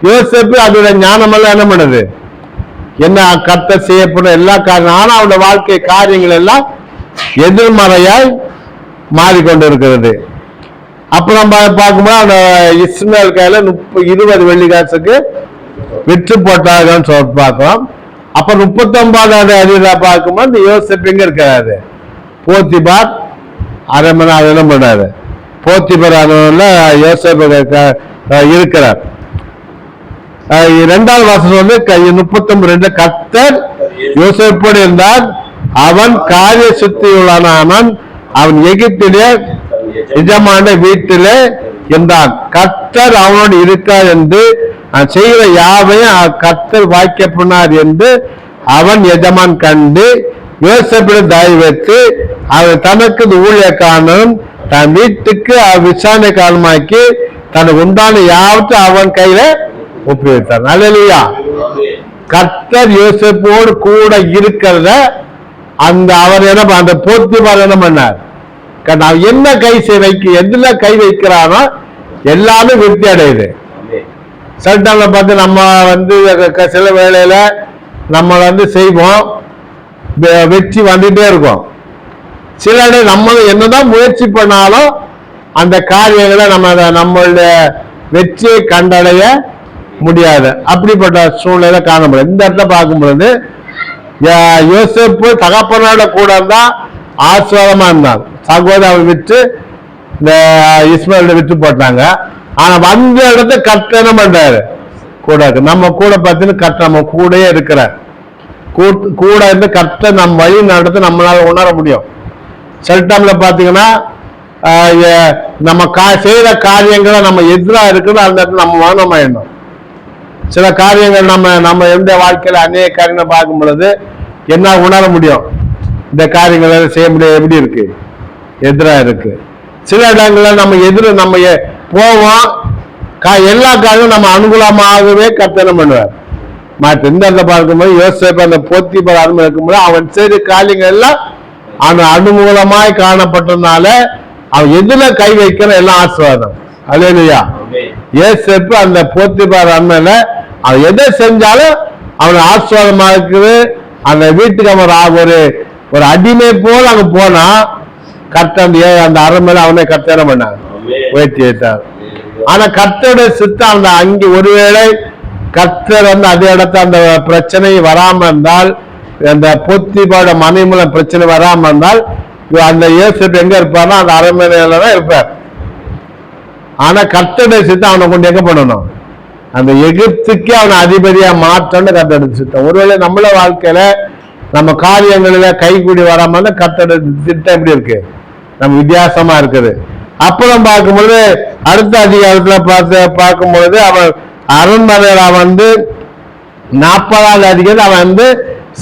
யோசேப்பு அதோட ஞானமெல்லாம் என்ன பண்ணுது, என்ன கர்த்தர் செய்யப்படும் எல்லா காரணம். ஆனா அவனோட வாழ்க்கை காரியங்கள் எல்லாம் எதிர்மறையாய் மாறிக்கொண்டு இருக்கிறது. அப்புறம் பார்க்கும்போது அந்த இஸ்மாயில் கையில 20 வெள்ளிக்காசுக்கு விற்று போட்டாங்கன்னு சொல்லி பார்க்கிறோம். அப்ப 39வது அதில பார்க்கும்போது இந்த யோசேப்பு எங்க இருக்காது, போத்திபார் அரண்மனை என்ன பண்ணாரு, போத்திபார் அரண்மனையில யோசேப்பு இருக்கிறார். 2வது வசனம் வந்து 39 கர்த்தர் யோசேப்போடு இருந்தார், அவன் காரிய சுத்தியுள்ளான், அவன் எகிப்திலே எஜமான வீட்டிலே இருந்தான், கர்த்தர் அவனோடு இருக்கார் என்று செய்கிற யாவையும் கர்த்தர் வாய்க்கப்பனார் என்று அவன் எஜமான் கண்டு யோசேப்பிடம் தயவு வைத்து அவன் தனக்கு ஊழியக்காரனும் தன் வீட்டுக்கு விசாரணை காரணமாக்கி தனக்கு உண்டான யாவற்றையும் அவன் கையில ஒப்புவித்தார். அல்லேலூயா. கர்த்தர் யோசேப்போடு கூட இருக்கிறத அந்த அவர் என்ன அந்த போத்திபார் என்ன பண்ணார், என்ன கை எதுல கை வைக்கிறானோ எல்லாமே விருத்தி அடையுது. சல்டான்ல பார்த்து நம்ம வந்து சில வேளையில நம்ம வந்து செய்வோம், வெற்றி வந்துட்டே இருக்கும். சில நம்ம என்னதான் முயற்சி பண்ணாலும் அந்த காரியங்களை நம்மளுடைய வெற்றியை கண்டடைய முடியாது. அப்படிப்பட்ட சூழ்நிலை காணப்படும். இந்த இடத்துல பார்க்கும் பொழுது யோசேப்பு தகப்பனோட கூட தான் ஆசீர்வாதமா இருந்தான். சகோதரன் விட்டு இந்த இஸ்மாயில விட்டு போட்டாங்க. ஆனா வந்த இடத்த கர்த்தர் என்ன பண்றாரு, கூட நம்ம கூட பார்த்தீங்கன்னா கர்த்தர் நம்ம கூடயே இருக்கிறார். கூட இருந்து கர்த்தர் நம்ம வழி நடத்த நம்மளால உணர முடியும். சில டைம்ல பாத்தீங்கன்னா நம்ம செய்யற காரியங்களை நம்ம எதிராக இருக்குன்னு அந்த இடத்துல நம்ம மௌனமாயிடணும். சில காரியங்கள் நம்ம எந்த வாழ்க்கையில அநேக காரியங்களை பார்க்கும் பொழுது என்ன உணர முடியும், இந்த காரியங்கள் செய்ய முடியாது, எப்படி இருக்கு, எதிராக இருக்கு. சில இடங்கள்ல நம்ம போவோம், எல்லா காரியமும் நம்ம அனுகூலமாகவே கர்த்தர் பண்ணுவார். மாற்று இந்த இடத்துல பார்க்கும்போது யோசேப்பு அந்த போத்திபார் அரண்மனை இருக்கும்போது அவன் செய்த காரியங்கள் எல்லாம் அவன் அனுகூலமாய் காணப்பட்டதுனால அவன் எதுல கை வைக்கிற எல்லாம் ஆசீர்வாதம். அல்லேலூயா. யோசேப்பு அந்த போத்திபார் அரண்மனையில அவன் எதை செஞ்சாலும் அவன் ஆசீர்வாதமா இருக்குது. அந்த வீட்டுக்கு அவன் ஒரு அடிமை போல அங்க போனா கர்த்தர் அந்த அரண்மனை அவனே கர்த்தர் பண்ணான், உயர்த்தி வைத்தார். ஆனா கர்த்தருடைய சித்தம் அந்த அங்கே ஒருவேளை கர்த்தர் வந்து அதே இடத்துல அந்த பிரச்சனை வராம இருந்தால், அந்த போத்திபாரோட மனைவி மூலம் பிரச்சனை வராம இருந்தால் அந்த யோசேப்பு எங்க இருப்பார்னா அந்த அரண்மனையில தான் இருப்பார். ஆனா கர்த்தருடைய சித்தம் அவனை கொண்டு எங்க பண்ணணும், அந்த எகிப்துக்கே அவனை அதிபதியா மாற்றன்னு கர்த்தருடைய சித்தம். ஒருவேளை நம்மள வாழ்க்கையில நம்ம காரியங்களில கைகூடி வராம கர்த்தருடைய திட்டம் எப்படி இருக்கு, நம்ம வித்தியாசமா இருக்குது. அப்புறம் பார்க்கும்பொழுது அடுத்த அதிகாரத்துல பார்க்கும்பொழுது அவன் அரண்மனையில வந்து 40வது அதிகாரம் அவன் வந்து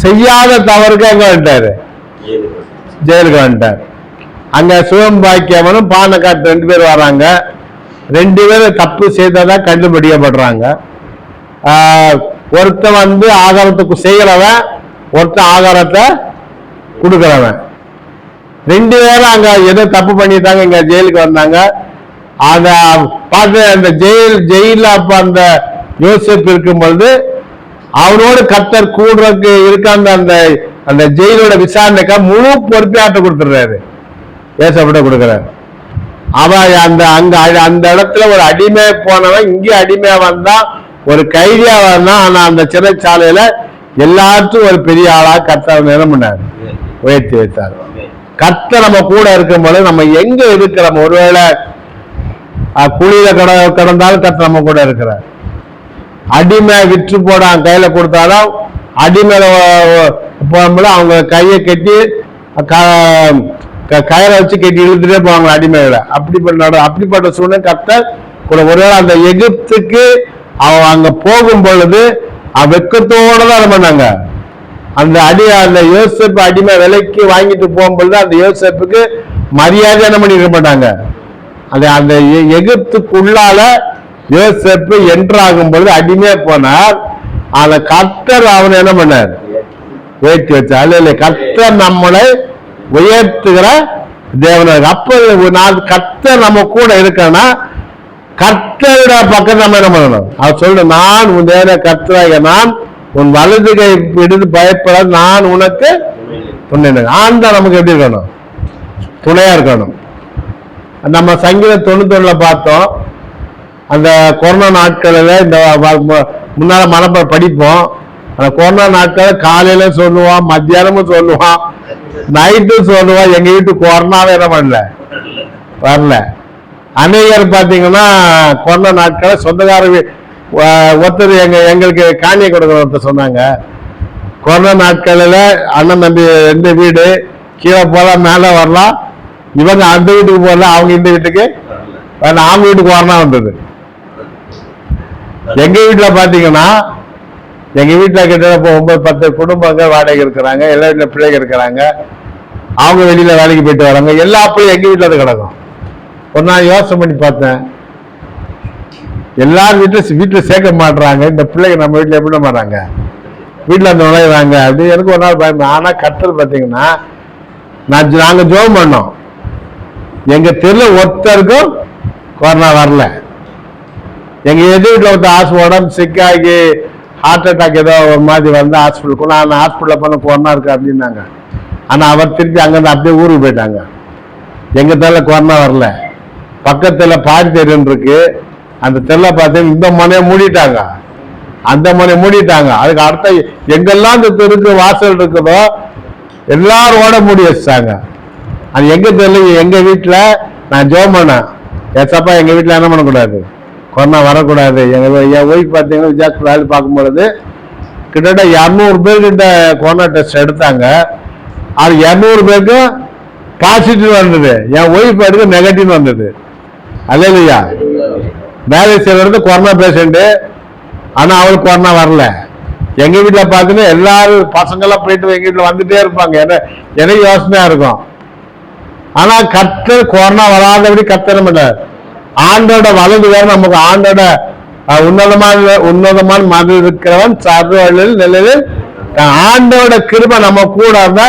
செய்யாத தவறுக்கு அங்க வந்துட்டாரு, ஜெயிலுக்கு வந்துட்டார். அங்க சுகம் பாக்கியவனும் பானக்காட்டு 2 பேர் வராங்க. 2 பேரும் தப்பு செய்ததான் கண்டுபிடிக்கப்படுறாங்க. ஒருத்தன் வந்து ஆகாரத்துக்கு செய்யறவன், ஒருத்தன் ஆகாரத்தை கொடுக்கிறவன். 2 பேரும் அங்க ஏதோ தப்பு பண்ணிட்டாங்க, இங்க ஜெயிலுக்கு வந்தாங்க. அத பார்த்து அந்த ஜெயில அப்ப அந்த யோசேப்பு இருக்கும் பொழுது அவனோடு கர்த்தர் கூடுறதுக்கு இருக்காங்க. அந்த ஜெயிலோட விசாரணைக்கா முழு பொறுப்பையாட்ட கொடுத்துடுறாரு, யோசேப்பிட்ட கொடுக்குறாரு. அவன் அந்த இடத்துல ஒரு அடிமை போனவன் இங்கே அடிமையா வந்தா, ஒரு கைதியா வந்தான். ஆனா அந்த சிறைச்சாலையில எல்லாத்துக்கும் ஒரு பெரிய ஆளா கர்த்தர் நிலம் பண்ணாரு, உயர்த்தி வைத்தார். கர்த்தர் நம்ம கூட இருக்கும் போது நம்ம எங்க இருக்கிறோம், ஒருவேளை குழியில கிடந்தாலும் கர்த்தர் நம்ம கூட இருக்கிறார். அடிமை விற்று போட கையில கொடுத்தாலும் அடிமையில போகும்போது அவங்க கையை கட்டி கயிறை வச்சு கட்டி இழுத்துட்டே போவாங்க அடிமைகளை. அப்படிப்பட்ட சூழ்நிலை கர்த்தர் கூட. ஒருவேளை அந்த எகிப்துக்கு அவன் அங்க போகும் பொழுது வெக்கத்தோட தான் பண்ணாங்க. அந்த யோசேப்பு அடிமை விலைக்கு வாங்கிட்டு போகும்பொழுது அந்த யோசேப்புக்கு மரியாதை என்ன பண்ணிருக்க மாட்டாங்க. அந்த எகிப்துக்குள்ளால யோசேப்பு என்றாகும் பொழுது அடிமையா போனார். அந்த கர்த்தர் அவனை என்ன பண்ணார், உயர்த்தி வச்சா. அல்ல, கர்த்தர் நம்மளை உயர்த்துகிற தேவனாக. அப்ப நான் கர்த்தர் நம்ம கூட இருக்கேன்னா கர்த்தரோட பக்கம் நம்ம என்ன பண்ணணும்? அவர் சொல்லு, நான் உன் தேவன கர்த்தராக, நான் உன் வலது கை எடுத்து பயப்பட, நான் உனக்கு துணை. ஆண்டவர் நமக்கு எப்படி இருக்கணும்? துணையா இருக்கணும். நம்ம சங்கீதம் 91 பார்த்தோம். அந்த கொரோனா நாட்களில் இந்த முன்னால மனப்ப படிப்போம். அந்த கொரோனா நாட்கள் காலையில சொல்லுவான், மத்தியானமும் சொல்லுவான், நைட்டும் சொல்லுவான். எங்க வீட்டு கொரோனாவே என்ன பண்ணல, வரல. அநேகர் பார்த்தீங்கன்னா கொரோனா நாட்கள் சொந்தக்கார ஒருத்தர் எங்களுக்கு காணியை கொடுக்குற ஒருத்தர் சொன்னாங்க, கொரோனா நாட்களில் அண்ணன் தம்பி 2 வீடு, கீழே போகலாம் மேலே வரலாம், இவங்க அந்த வீட்டுக்கு போகல, அவங்க இந்த வீட்டுக்கு அவங்க வீட்டுக்கு கொரோனா வந்தது. எங்க வீட்டுல பாத்தீங்கன்னா, எங்க வீட்டுல கிட்ட 9-10 குடும்பங்கள் வாடகை இருக்கிறாங்க. எல்லா வீட்டுல பிள்ளைங்க இருக்கிறாங்க. அவங்க வெளியில வேலைக்கு போயிட்டு வராங்க. எல்லா பிள்ளையும் எங்க வீட்டுல அது கிடக்கும். ஒரு நாள் யோசனை பண்ணி பார்த்தேன், எல்லாரும் வீட்டுல சேர்க்க மாட்டுறாங்க, இந்த பிள்ளைங்க நம்ம வீட்டுல எப்படி மாட்டாங்க, வீட்டுல அந்த நுழையிறாங்க அப்படி. எனக்கு ஒரு நாள் பயம். ஆனா கர்த்தர் பாத்தீங்கன்னா, நாங்க ஜெபம் பண்ணோம், எங்க தெருல ஒருத்தருக்கும் கொரோனா வரல. எங்க எதிர் வீட்டுல ஒருத்தர் உடம்பு சிக்காகி ஹார்ட் அட்டாக் ஏதோ ஒரு மாதிரி வந்து ஹாஸ்பிட்டலுக்கு, நான் ஹாஸ்பிட்டல்ல போன கொரோனா இருக்கு அப்படின்னாங்க. ஆனா அவர் திருப்பி அங்கிருந்து அப்படியே ஊருக்கு போயிட்டாங்க. எங்க தெருல கொரோனா வரல. பக்கத்துல பாதி தெருன்னு இருக்கு, அந்த தெருல பார்த்தீங்கன்னா இந்த மனையை மூடிட்டாங்க, அந்த மனையை மூடிட்டாங்க. அதுக்கு அடுத்த எங்கெல்லாம் இந்த தெருக்கு வாசல் இருக்குதோ எல்லாரோட மூடி வச்சுட்டாங்க. அது எங்க தெரியல. எங்க வீட்டுல நான் ஜெபம் பண்ணேன், ஏசப்பா எங்க வீட்டுல என்ன பண்ணக்கூடாது, கொரோனா வரக்கூடாது. என் ஒய்ஃப் பார்த்தீங்கன்னா விஜயாஸ் வேலை பார்க்கும்பொழுது கிட்டத்தட்ட 200 பேர்கிட்ட கொரோனா டெஸ்ட் எடுத்தாங்க. அது 200 பேருக்கு பாசிட்டிவ் வந்தது. என் ஒய்ஃப் எடுத்து நெகட்டிவ் வந்தது. அல்லேலூயா. வேலை செய்யறது கொரோனா பேஷண்ட், ஆனா அவளுக்கு கொரோனா வரல. எங்க வீட்டுல பார்த்தீங்கன்னா எல்லாரும் பசங்கெல்லாம் போயிட்டு எங்க வீட்டுல வந்துட்டே இருப்பாங்க. எனக்கு யோசனையா இருக்கும். ஆனா கர்த்தர் கொரோனா வராதபடி கர்த்தர் பண்ணார். ஆண்டோட வலது வேற நமக்கு ஆண்டோட உன்னதமான மது இருக்கிறவன் சர்வழில் நிலையில் ஆண்டோட கிருபை நம்ம கூட இருந்தா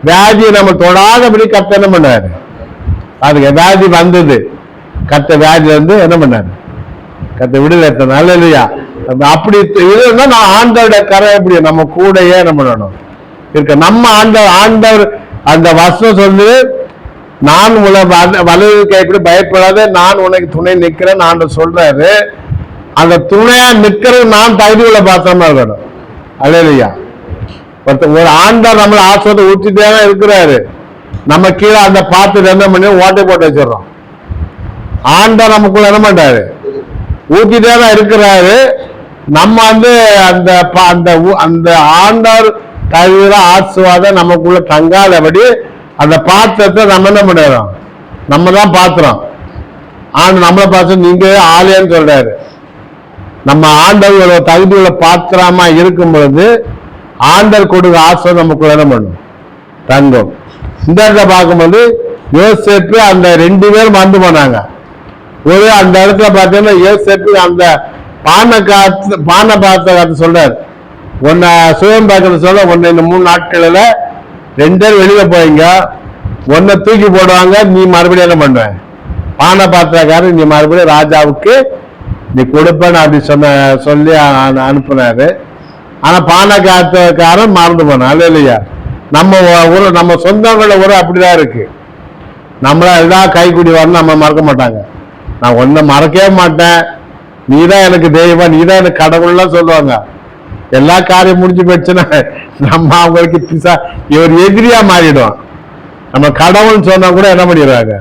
வியாதியை நம்ம தொடாதபடி கர்த்தர் என்ன பண்ணாரு. அதுக்கு வியாதி வந்தது, கர்த்தர் வியாதி வந்து என்ன பண்ணாரு, கர்த்தர் விடுதலை. நல்ல இல்லையா? அப்படி இருந்தா நான் ஆண்டோட கரை எப்படி நம்ம கூடயே என்ன பண்ணணும் இருக்க. நம்ம ஆண்டவர் அந்த வசனம் சொல்லி, நான் வலது கைப்படி பயப்படாத, நான் உனக்கு துணை நிற்கிறேன் ஆண்டவர் சொல்றாரு. அந்த துணையா நிற்கிறது நான் தகுதி உள்ள பாத்திரமா இருக்கணும். அல்லேலூயா. ஒரு ஆண்டவர் நம்மளை ஆசிரியத்தை ஊற்றிட்டே இருக்கிறாரு. நம்ம கீழே அந்த பாத்திரம் என்ன பண்ணி ஓட்டை போட்டு வச்சிடறோம். ஆண்டவர் நமக்குள்ள என்ன பண்றாரு, ஊற்றிட்டே தான் இருக்கிறாரு. நம்ம வந்து அந்த அந்த ஆண்டவர் தவிர ஆசுவாதம் நமக்குள்ள தங்காதபடி அந்த பாத்திரத்தை நம்ம என்ன பண்ணுறோம், நம்ம தான் பாத்திரம். ஆண்டு நம்மளை பார்த்து நீங்க ஆலயன்னு சொல்றாரு. நம்ம ஆண்டவர் தகுதி உள்ள பாத்திரமா இருக்கும் பொழுது ஆண்டவர் கொடுக்க ஆசை நமக்குள்ள என்ன பண்ணும், தங்கும். இந்த இடத்துல பார்க்கும்போது யோசேப்பு அந்த 2 பேரும் மறந்து போனாங்க. ஒரு அந்த இடத்துல பார்த்தீங்கன்னா யோசேப்பு அந்த பானை பாத்திரத்தை சொல்றாரு, உன்னை சுயம் பார்க்கறது சொல்ல, உன்னை இந்த 3 நாட்களில் 2 பேர் வெளியில போயிங்க, ஒன்ன தூக்கி போடுவாங்க, நீ மறுபடியும் என்ன பண்ணுவ, பானை பாத்திரக்காரன் நீ மறுபடியும் ராஜாவுக்கு நீ கொடுப்பேன்னு அப்படி சொல்லி அனுப்புனாரு. ஆனா பானை காத்திரக்காரன் மறந்து போனான். அல்ல இல்லையா? நம்ம சொந்தங்கள ஒரு அப்படிதான் இருக்கு. நம்மள எல்லாம் கைக்குடி வரணும், நம்ம மறக்க மாட்டாங்க. நான் ஒன்ன மறக்கவே மாட்டேன், நீதான் எனக்கு தெய்வம், நீதான் எனக்கு கடவுள்லாம் சொல்லுவாங்க. எல்லா காரியம் முடிஞ்சு போயிடுச்சுன்னா நம்ம அவங்களுக்கு இவர் எதிரியா மாறிடும். நம்ம கடவுள்னு சொன்னா கூட என்ன பண்ணிடுறாங்க,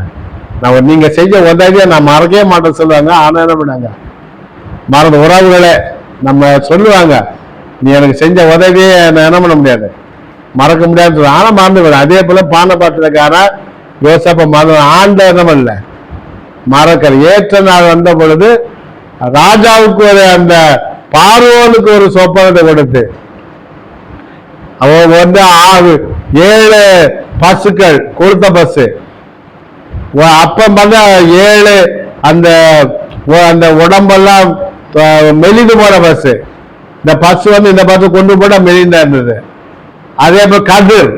நீங்க செஞ்ச உதவியை நான் மறக்கவே மாட்டேன்னு சொல்லுவாங்க. ஆனா என்ன பண்ணாங்க, மறந்த உறவுகளே நம்ம சொல்லுவாங்க, நீ எனக்கு செஞ்ச உதவியே நான் என்ன பண்ண முடியாது, மறக்க முடியாதுன்னு சொல்லுவாங்க. ஆனா மறந்து. அதே போல பானை பாத்திரக்கார யோசேப்ப மறந்து. ஆண்ட என்ன பண்ணல, மறக்கிற. ஏற்ற நாள் வந்த பொழுது ராஜாவுக்கு ஒரு அந்த பார்வோனுக்கு ஒரு சொப்பனத்தை கொடுத்து, அவன் வந்து 7 பசுக்கள் கொளுத்த பசு, அப்ப பார்த்தா 7 அந்த உடம்பெல்லாம் மெலிந்து போன பசு. இந்த பசு வந்து இந்த பசு கொண்டு போட்டா மெலிந்தா இருந்தது. அதே போல் கதிர்,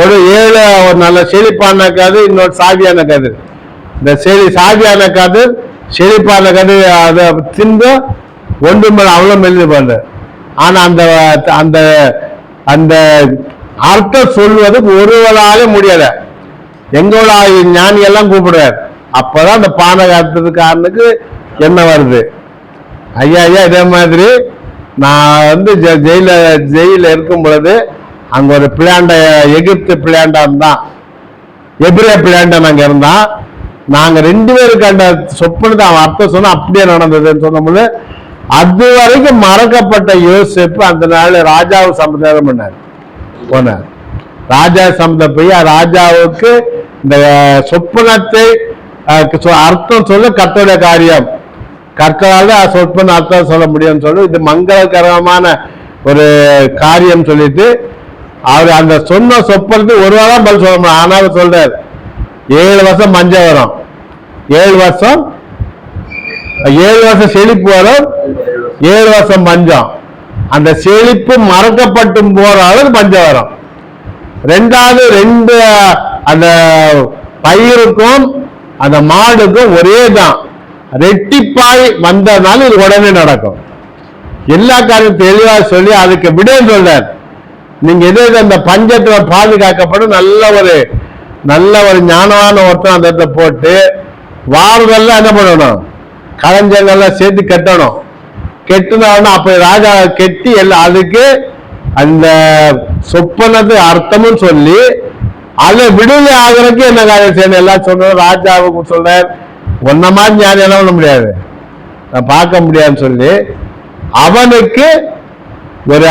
ஒரு 7 ஒரு நல்ல செழிப்பான கதிர், இன்னொரு சாதியான கதிர். இந்த சாதியான கதிர் செழிப்பான கதிர் அதை தின்று ஒன்று மேல அவ்வளோ மெல்லு பண்ணு. ஆனா அந்த அந்த அந்த அர்த்தம் சொல்வதுக்கு ஒருவராலே முடியல. எங்களோட ஞானி எல்லாம் கூப்பிடுறாரு. அப்பதான் அந்த பானகாரத்துக்காரனுக்கு என்ன வருது, ஐயா இதே மாதிரி நான் ஜெயில இருக்கும் பொழுது அங்க ஒரு பிளாண்ட, எகிப்து பிளாண்டா இருந்தான், எபிரே பிளாண்டன் அங்க இருந்தான். நாங்க 2 பேருக்கு அந்த சொப்பனத்தை அவன் அர்த்தம் சொன்னா அப்படியே நடந்ததுன்னு சொன்னபோது அது வரைக்கும் மறக்கப்பட்ட யோசிப்பு அந்த நாள் ராஜாவை சமுதாயம் பண்ணார். போனார் ராஜா சமுதாயம் போய் ராஜாவுக்கு இந்த சொப்பனத்தை அர்த்தம் சொல்ல கர்த்தருடைய காரியம், கர்த்தரால சொப்பன அர்த்தம் சொல்ல முடியும்னு சொல்லி இது மங்களகரமான ஒரு காரியம் சொல்லிட்டு அவர் அந்த சொன்ன சொப்பனத்துக்கு ஒரு வாரம் பதில் சொல்ல முடியும். ஆனாலும் சொல்றாரு 7 வருஷம் மஞ்சள் வரும், 7 வருஷம் செழிப்பு வரும், 7 வருஷம் பஞ்சம். அந்த செழிப்பு மறக்கப்பட்டும் போற அளவுக்கு பஞ்சம் வரும். 2 அந்த பயிருக்கும் அந்த மாடுக்கும் ஒரே தான், ரெட்டிப்பாய் வந்ததுனால இது உடனே நடக்கும். எல்லா காரியம் தெளிவா சொல்லி அதுக்கு விடன்னு சொல்றார். நீங்க எது அந்த பஞ்சத்துல பாதுகாக்கப்படும் நல்ல ஒரு ஞானமான ஒருத்தன் அந்த இடத்துல போட்டு வாரதெல்லாம் என்ன பண்ணணும், களஞ்சங்கள்லாம் சேர்த்து கட்டணும். கெட்டினோன்னா அப்ப ராஜா கெட்டி எல்லாம் அதுக்கு அந்த சொப்பனது அர்த்தமும் சொல்லி அதை விடுதலை ஆகிறதுக்கு என்ன காரியம் செய்யணும் எல்லாம் சொன்னோம். ராஜாவுக்கு சொல்றார், ஒன்ன மாதிரி ஞானம் என்ன பண்ண முடியாது, நான் பார்க்க முடியாதுன்னு சொல்லி அவனுக்கு ஒரு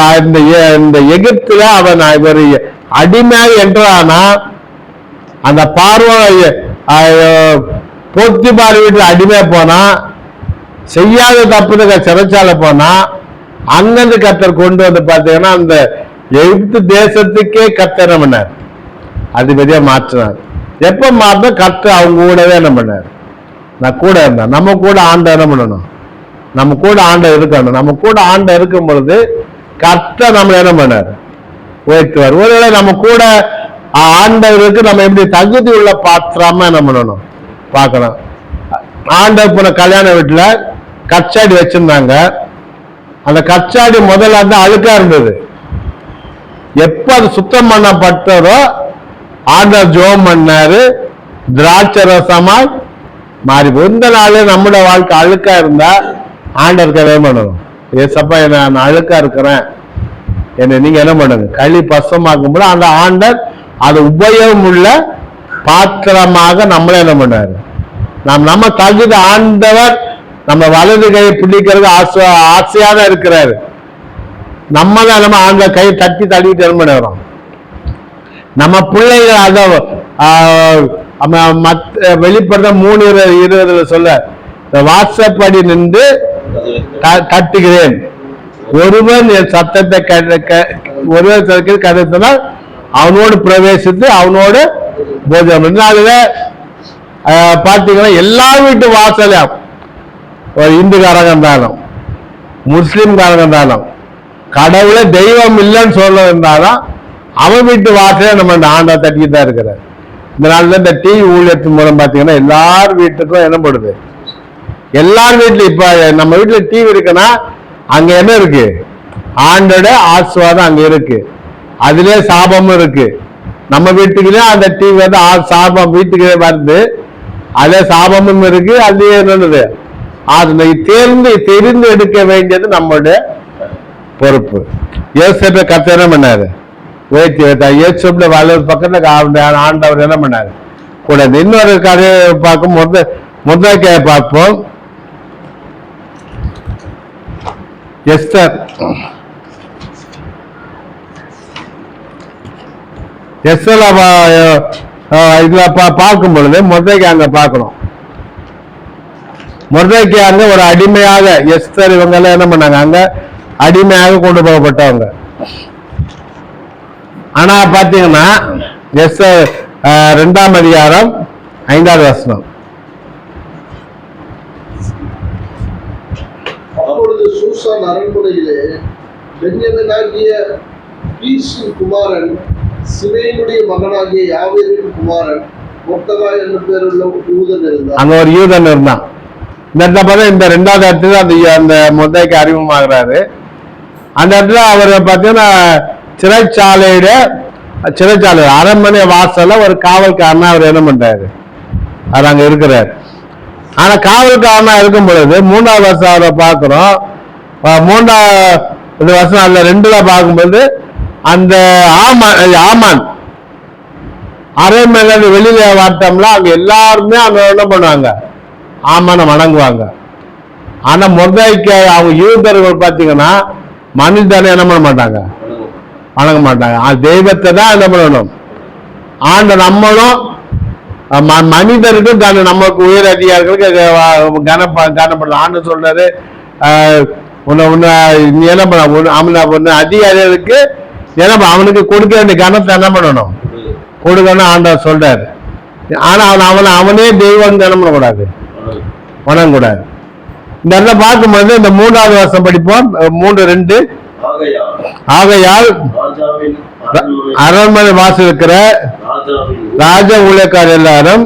இந்த எகிப்துல அவன் ஒரு அடிமையாக என்றானா அந்த பார்வை போத்திபார் வீட்டுல அடிமை போனா, செய்யாத தப்புக்கு சிறைச்சால போனா, அங்கிருந்து கர்த்தர் கொண்டு வந்து பார்த்தீங்கன்னா அந்த எகிப்து தேசத்துக்கே கர்த்தர் என்ன பண்ணார், அதிபதியா மாற்றினார். எப்ப மாற்ற கர்த்தர் அவங்க கூடவே என்ன பண்ணார், நான் கூட இருந்தேன். நம்ம கூட ஆண்ட என்ன பண்ணணும், நம்ம கூட ஆண்ட இருக்கணும். நம்ம கூட ஆண்ட இருக்கும் பொழுது கர்த்தர் நம்ம என்ன பண்ணார், உயர்த்துவார். ஒருவேளை நம்ம கூட ஆண்டவருக்கு நம்ம எப்படி தகுதி உள்ள பாத்திரமா என்ன பண்ணணும் பார்க்கணும். ஆண்டவர் போன கல்யாண வீட்டுல கச்சாடி வச்சிருந்தாங்க. அந்த கச்சாடி முதல்ல வந்து அழுக்கா இருந்தது. எப்ப அது சுத்தம் பண்ணப்பட்டதோ ஆண்டவர் ஜெபம் பண்ணாரு, திராட்சை ரசமாய் மாறி போய். இந்த நாள் நம்முடைய வாழ்க்கை அழுக்கா இருந்தா ஆண்டவருக்கு என்ன பண்ணணும், ஏசப்பா நான் அழுக்கா இருக்கிறேன், என்ன நீங்க என்ன பண்ணுங்க களி பசமாக்கும் போது அந்த ஆண்டர் அது உபயோகம் உள்ள பாத்திரமாக நம்மள என்ன பண்ணாரு, நம்ம தகுதி ஆண்டவர் நம்ம வலது கையை பிடிக்கிறது ஆசையாக இருக்கிறாரு. நம்ம தான் நம்ம ஆண்ட கையை தட்டிட்டு என்ன பண்ணுறோம். நம்ம பிள்ளைகள் அதை வெளிப்படுத்த 3:20 சொல்ல வாட்ஸ்அப் படி நின்று தட்டுகிறேன், ஒருவன் என் சத்தத்தை கதைத்தனால் அவனோடு பிரவேசித்து அவனோடு போஜனம். அதுல பாத்தீங்கன்னா எல்லா வீட்டு வாசலையும் ஒரு இந்துக்காரங்க இருந்தாலும் முஸ்லிம்காரங்க இருந்தாலும் கடவுளை தெய்வம் இல்லைன்னு சொல்ல இருந்தாலும் அவன் வீட்டு வாசல நம்ம ஆண்டா தட்டிக்கிட்டு தான் இருக்கிறார். இந்த நாள்ல இந்த டிவி ஊழியத்தின் மூலம் பாத்தீங்கன்னா எல்லார் வீட்டுக்கும் என்ன படுது, எல்லார் வீட்டுல இப்ப நம்ம வீட்டுல டிவி இருக்குன்னா அங்க என்ன இருக்கு, ஆண்டோட ஆசீர்வாதம் அங்க இருக்கு, அதுலயே சாபமும் இருக்கு. நம்ம வீட்டுக்குள்ளே அந்த டிவி வந்து சாபம் வீட்டுக்குள்ளே வருது, அதே சாபமும் இருக்கு, அதுலயே என்னது அதை தெரிந்து எடுக்க வேண்டியது நம்மளுடைய பொறுப்பு. யோசேப்பை கர்த்தர் என்ன பண்ணாரு, உயர்த்தி வைத்தார். யோசேப்புல வலது பக்கத்துல ஆண்டவர் என்ன பண்ணாரு கூட. இன்னொரு கதையை பார்க்கும் முதற்கையை பார்ப்போம். எஸ்தர் இதுல பார்க்கும் பொழுது மொர்தெக்காய் அங்க பார்க்கணும். மொர்தெக்காய் அங்க ஒரு அடிமையாக எஸ்தர் இவங்க எல்லாம் என்ன பண்ணாங்க, அங்க அடிமையாக கொண்டு போகப்பட்டவங்க. ஆனா பாத்தீங்கன்னா எஸ்தர் 2ஆம் அதிகாரம் 5வது வசனம். அப்பொழுது சூசான் அரண்மனையிலே பென்யமீனாகிய கீஷின் குமாரன் சிமேயினுடைய மகனாகிய யாவேரின் குமாரன் மொர்தெகாய் என்ற பேருள்ள யூதன் இருந்தான். அங்க ஒரு யூதன் இருந்தான். இந்த இடத்துல பார்த்தா இந்த 2வது இடத்துல அந்த மொர்தெகாய் அறிமுகமாகிறாரு. அந்த இடத்துல அவர் பார்த்தீங்கன்னா சிறைச்சாலை அரண்மனை வாசல்ல ஒரு காவல்காரனா அவர் என்ன பண்றாரு, அவர் அங்க இருக்கிறார். ஆனா காவல்காரனா இருக்கும் பொழுது 3வது வருஷம் அவரை பார்க்கிறோம். 3வது வருஷம் அதுல 2ல பார்க்கும்போது அந்த ஆமான் அரண்மனை வெளியில வாட்டம்ல அங்க எல்லாருமே அங்க என்ன பண்ணுவாங்க, ஆமான வணங்குவாங்க. ஆனா மொர்தெகாய்க்கு அவங்க யூதர்கள் பார்த்தீங்கன்னா மனிதனை என்ன பண்ண மாட்டாங்க, வணங்க மாட்டாங்க. தெய்வத்தை தான் என்ன பண்ணணும். நம்மளும் மனிதருக்கும் நமக்கு உயர் அதிகாரிகளுக்கு கனப்படுறது. ஆண்டு சொல்றாரு, நீ என்ன பண்ண அதிகாரிகளுக்கு என்ன அவனுக்கு கொடுக்க வேண்டிய கனத்தை என்ன பண்ணணும், கொடுக்கணும் ஆண்டவர் சொல்றாரு. ஆனா அவனே தெய்வம் என்ன பண்ணக்கூடாது, வணங்கக்கூடாது. இந்த இடத்துல பார்க்கும்போது இந்த 3வது வருஷம் படிப்போம். 3:2 ஆகையால் அரண்மனை வாசல் இருக்கிற ராஜ ஊழியக்காரர் எல்லாரும்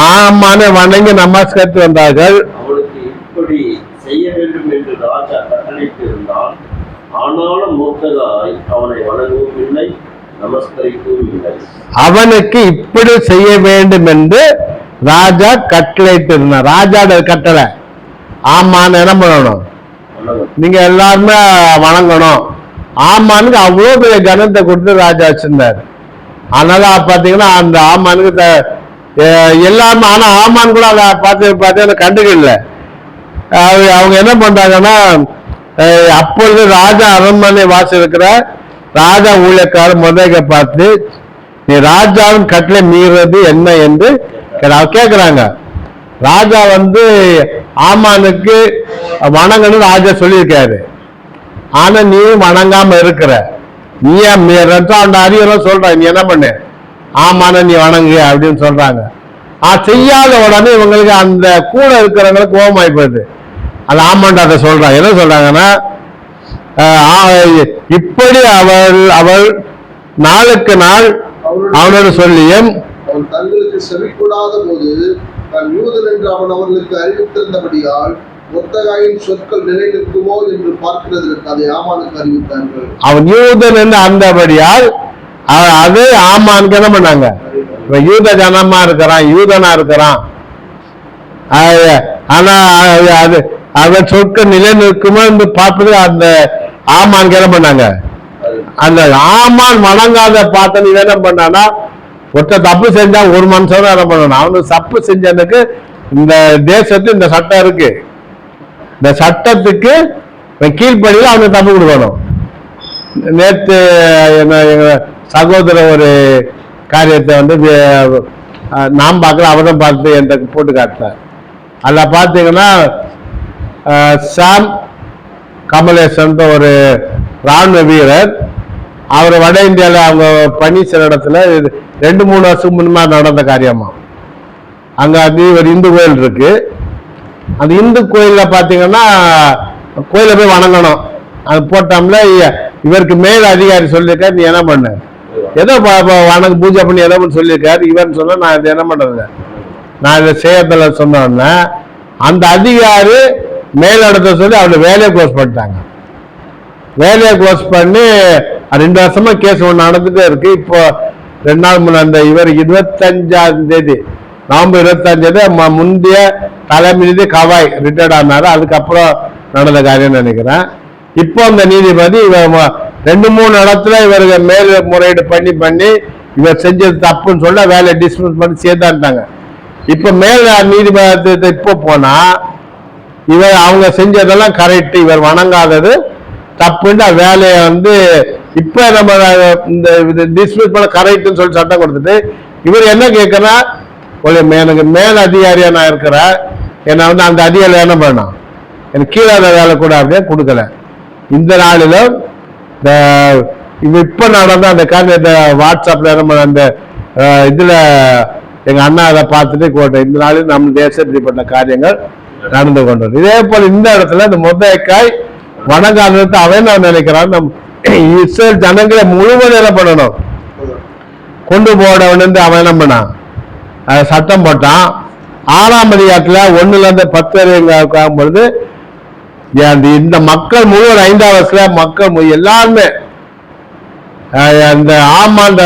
ஆமானை வணங்கி நமஸ்கரித்து வந்தார்கள். அவனுக்கு இப்படி செய்ய வேண்டும் என்று ராஜா கட்டளையிட்டு இருந்தார். ராஜாவோட கட்டளை ஆமான்னு என்ன பண்ணணும், நீங்க எல்லாருமே வணங்கணும். ஆமானுக்கு அவ்வளவு பெரிய கனத்தை கொடுத்து ராஜா வச்சிருந்தாரு. அதனால பாத்தீங்கன்னா அந்த ஆமானுக்கு எல்லாருமே, ஆனா ஆமான் கூட அதை பார்த்து கண்டுக்கல. அவங்க என்ன பண்றாங்கன்னா, அப்பொழுது ராஜா அரண்மனை வாசல் இருக்கிற ராஜா ஊழியக்காரர் மொர்தெகாய் பார்த்து, நீ ராஜாவின் கட்டளை மீறது என்ன என்று கேட்கிறாங்க. ராஜா ஆமானுக்கு வணங்கன்னு ராஜா சொல்லியிருக்காரு. ஆனா நீ வணங்காம இருக்கிற, நீ அந்த அறியெல்லாம் சொல்ற, நீ என்ன பண்ணு, ஆமான நீ வணங்கு அப்படின்னு சொல்றாங்க. செய்யாத உடனே இவங்களுக்கு அந்த கூட இருக்கிறவங்களுக்கு கோபமாயி போகுது. அது ஆமாண்டா அதை சொல்றாங்க. என்ன சொல்றாங்கன்னா, இப்படி அவள் நாளுக்கு நாள் அவனோட சொல்லியும் தங்களுக்கு செவிக்கூடாத போது நான் யூதன் என்று அவன் அவர்களுக்கு அறிவித்திருந்தபடியால் மொர்தெகாயின் சொற்கள் நிலைநிற்குமோ என்று பார்க்கிறதற்கு அதை ஆமானுக்கு அறிவித்தார்கள். அவன் யூதன் என்று அந்தபடியால் அது ஆமானுக்கு என்ன பண்ணாங்க, யூத ஜனமா இருக்கிறான், யூதனா இருக்கிறான். ஆனா அது அவன் சொற்கள் நிலை நிற்குமோ என்று பார்ப்பது அந்த ஆமானுக்கு என்ன பண்ணாங்க. அந்த ஆமான் வணங்காத பார்த்த நீ என்ன பண்ணானா, ஒருத்த தப்பு செஞ்சா ஒரு மனுஷன் என்ன பண்ணணும், அவனுக்கு தப்பு செஞ்சதுக்கு இந்த தேசத்து இந்த சட்டம் இருக்கு, இந்த சட்டத்துக்கு கீழ்ப்படியில் அவனுக்கு தப்பு கொடுக்கணும். நேற்று எங்க சகோதரர் ஒரு காரியத்தை நாம் பார்க்கல, அவரும் பார்த்து என்கிட்ட போட்டு காட்டினார். அதில் பார்த்தீங்கன்னா சாம் கமலேசன் ஒரு ராணுவ வீரர், அவர் வட இந்தியாவில் அவங்க பணி சில இடத்துல 2-3 வருஷத்துக்கு முன்னால் நடந்த காரியமா. அங்கே ஒரு இந்து கோயில் இருக்கு. அந்த இந்து கோயிலில் பார்த்தீங்கன்னா கோயிலை போய் வணங்கணும். அது போட்டோம்ல இவருக்கு மேல் அதிகாரி சொல்லியிருக்காரு, நீ என்ன பண்ண, ஏதோ வணங்க பூஜை பண்ணி ஏதோ சொல்லியிருக்காரு. இவன் சொன்ன நான் இது என்ன பண்றது, நான் இதை செய்யறதில்ல சொன்னோன்னே அந்த அதிகாரி மேலிடத்தை சொல்லி அவருடைய வேலையை க்ளோஸ் பண்ணிட்டாங்க. வேலையை க்ளோஸ் பண்ணி 2 வருஷமா கேஸ் ஒன்று நடந்துட்டே இருக்கு. இப்போ 2 நாள் முன்னாடி இவர் 25ஆம் தேதி நவம்பர் 25 முந்தைய தலைமை நீதி கவாய் ரிட்டையர்ட் ஆனாரு. அதுக்கப்புறம் நடந்த காரியம் நினைக்கிறேன். இப்போ அந்த நீதிபதி 2-3 இடத்துல இவருக்கு மேல் முறையீடு பண்ணி இவர் செஞ்சது தப்புன்னு சொல்ல வேலையை டிஸ்மிஸ் பண்ணி சேர்த்தான்ட்டாங்க. இப்ப மேல் நீதிபதி இப்போ போனா இவர் அவங்க செஞ்சதெல்லாம் கரெக்ட், இவர் வணங்காதது தப்புன்னு வேலையை இப்ப நம்ம இந்த டிஸ்மிஸ் பண்ண கரெக்ட்னு சொல்லி சட்டம் கொடுத்துட்டு இவர் என்ன கேட்கறா, எனக்கு மேல் அதிகாரியா நான் இருக்கிறேன், என்ன அந்த அதிகாரி என்ன பண்ணணும், எனக்கு கீழே வேலை கூட அப்படியே கொடுக்கல. இந்த நாளிலும் இப்ப நடந்த அந்த காரியத்தை வாட்ஸ்அப்ல அந்த இதுல எங்க அண்ணா அதை பார்த்துட்டு கோட்டை இந்த நாளில் நம்ம தேசத்தில் இப்படிப்பட்ட காரியங்கள் நடந்து கொண்டது. இதே போல இந்த இடத்துல இந்த மொர்தெகாய் வணங்காதது அவன் நான் நினைக்கிறான். இஸ்ரேல் ஜனங்களை முழுவதும் என்ன பண்ணணும், கொண்டு போடணும்னு அவன் என்ன பண்ணான், சட்டம் போட்டான். 6ஆம் அதிகாரத்துல 1-10 வரைக்கும் பொழுது இந்த மக்கள் முழுவதும் 5ஆம் வருஷத்துல மக்கள் எல்லாருமே அந்த ஆமாண்ட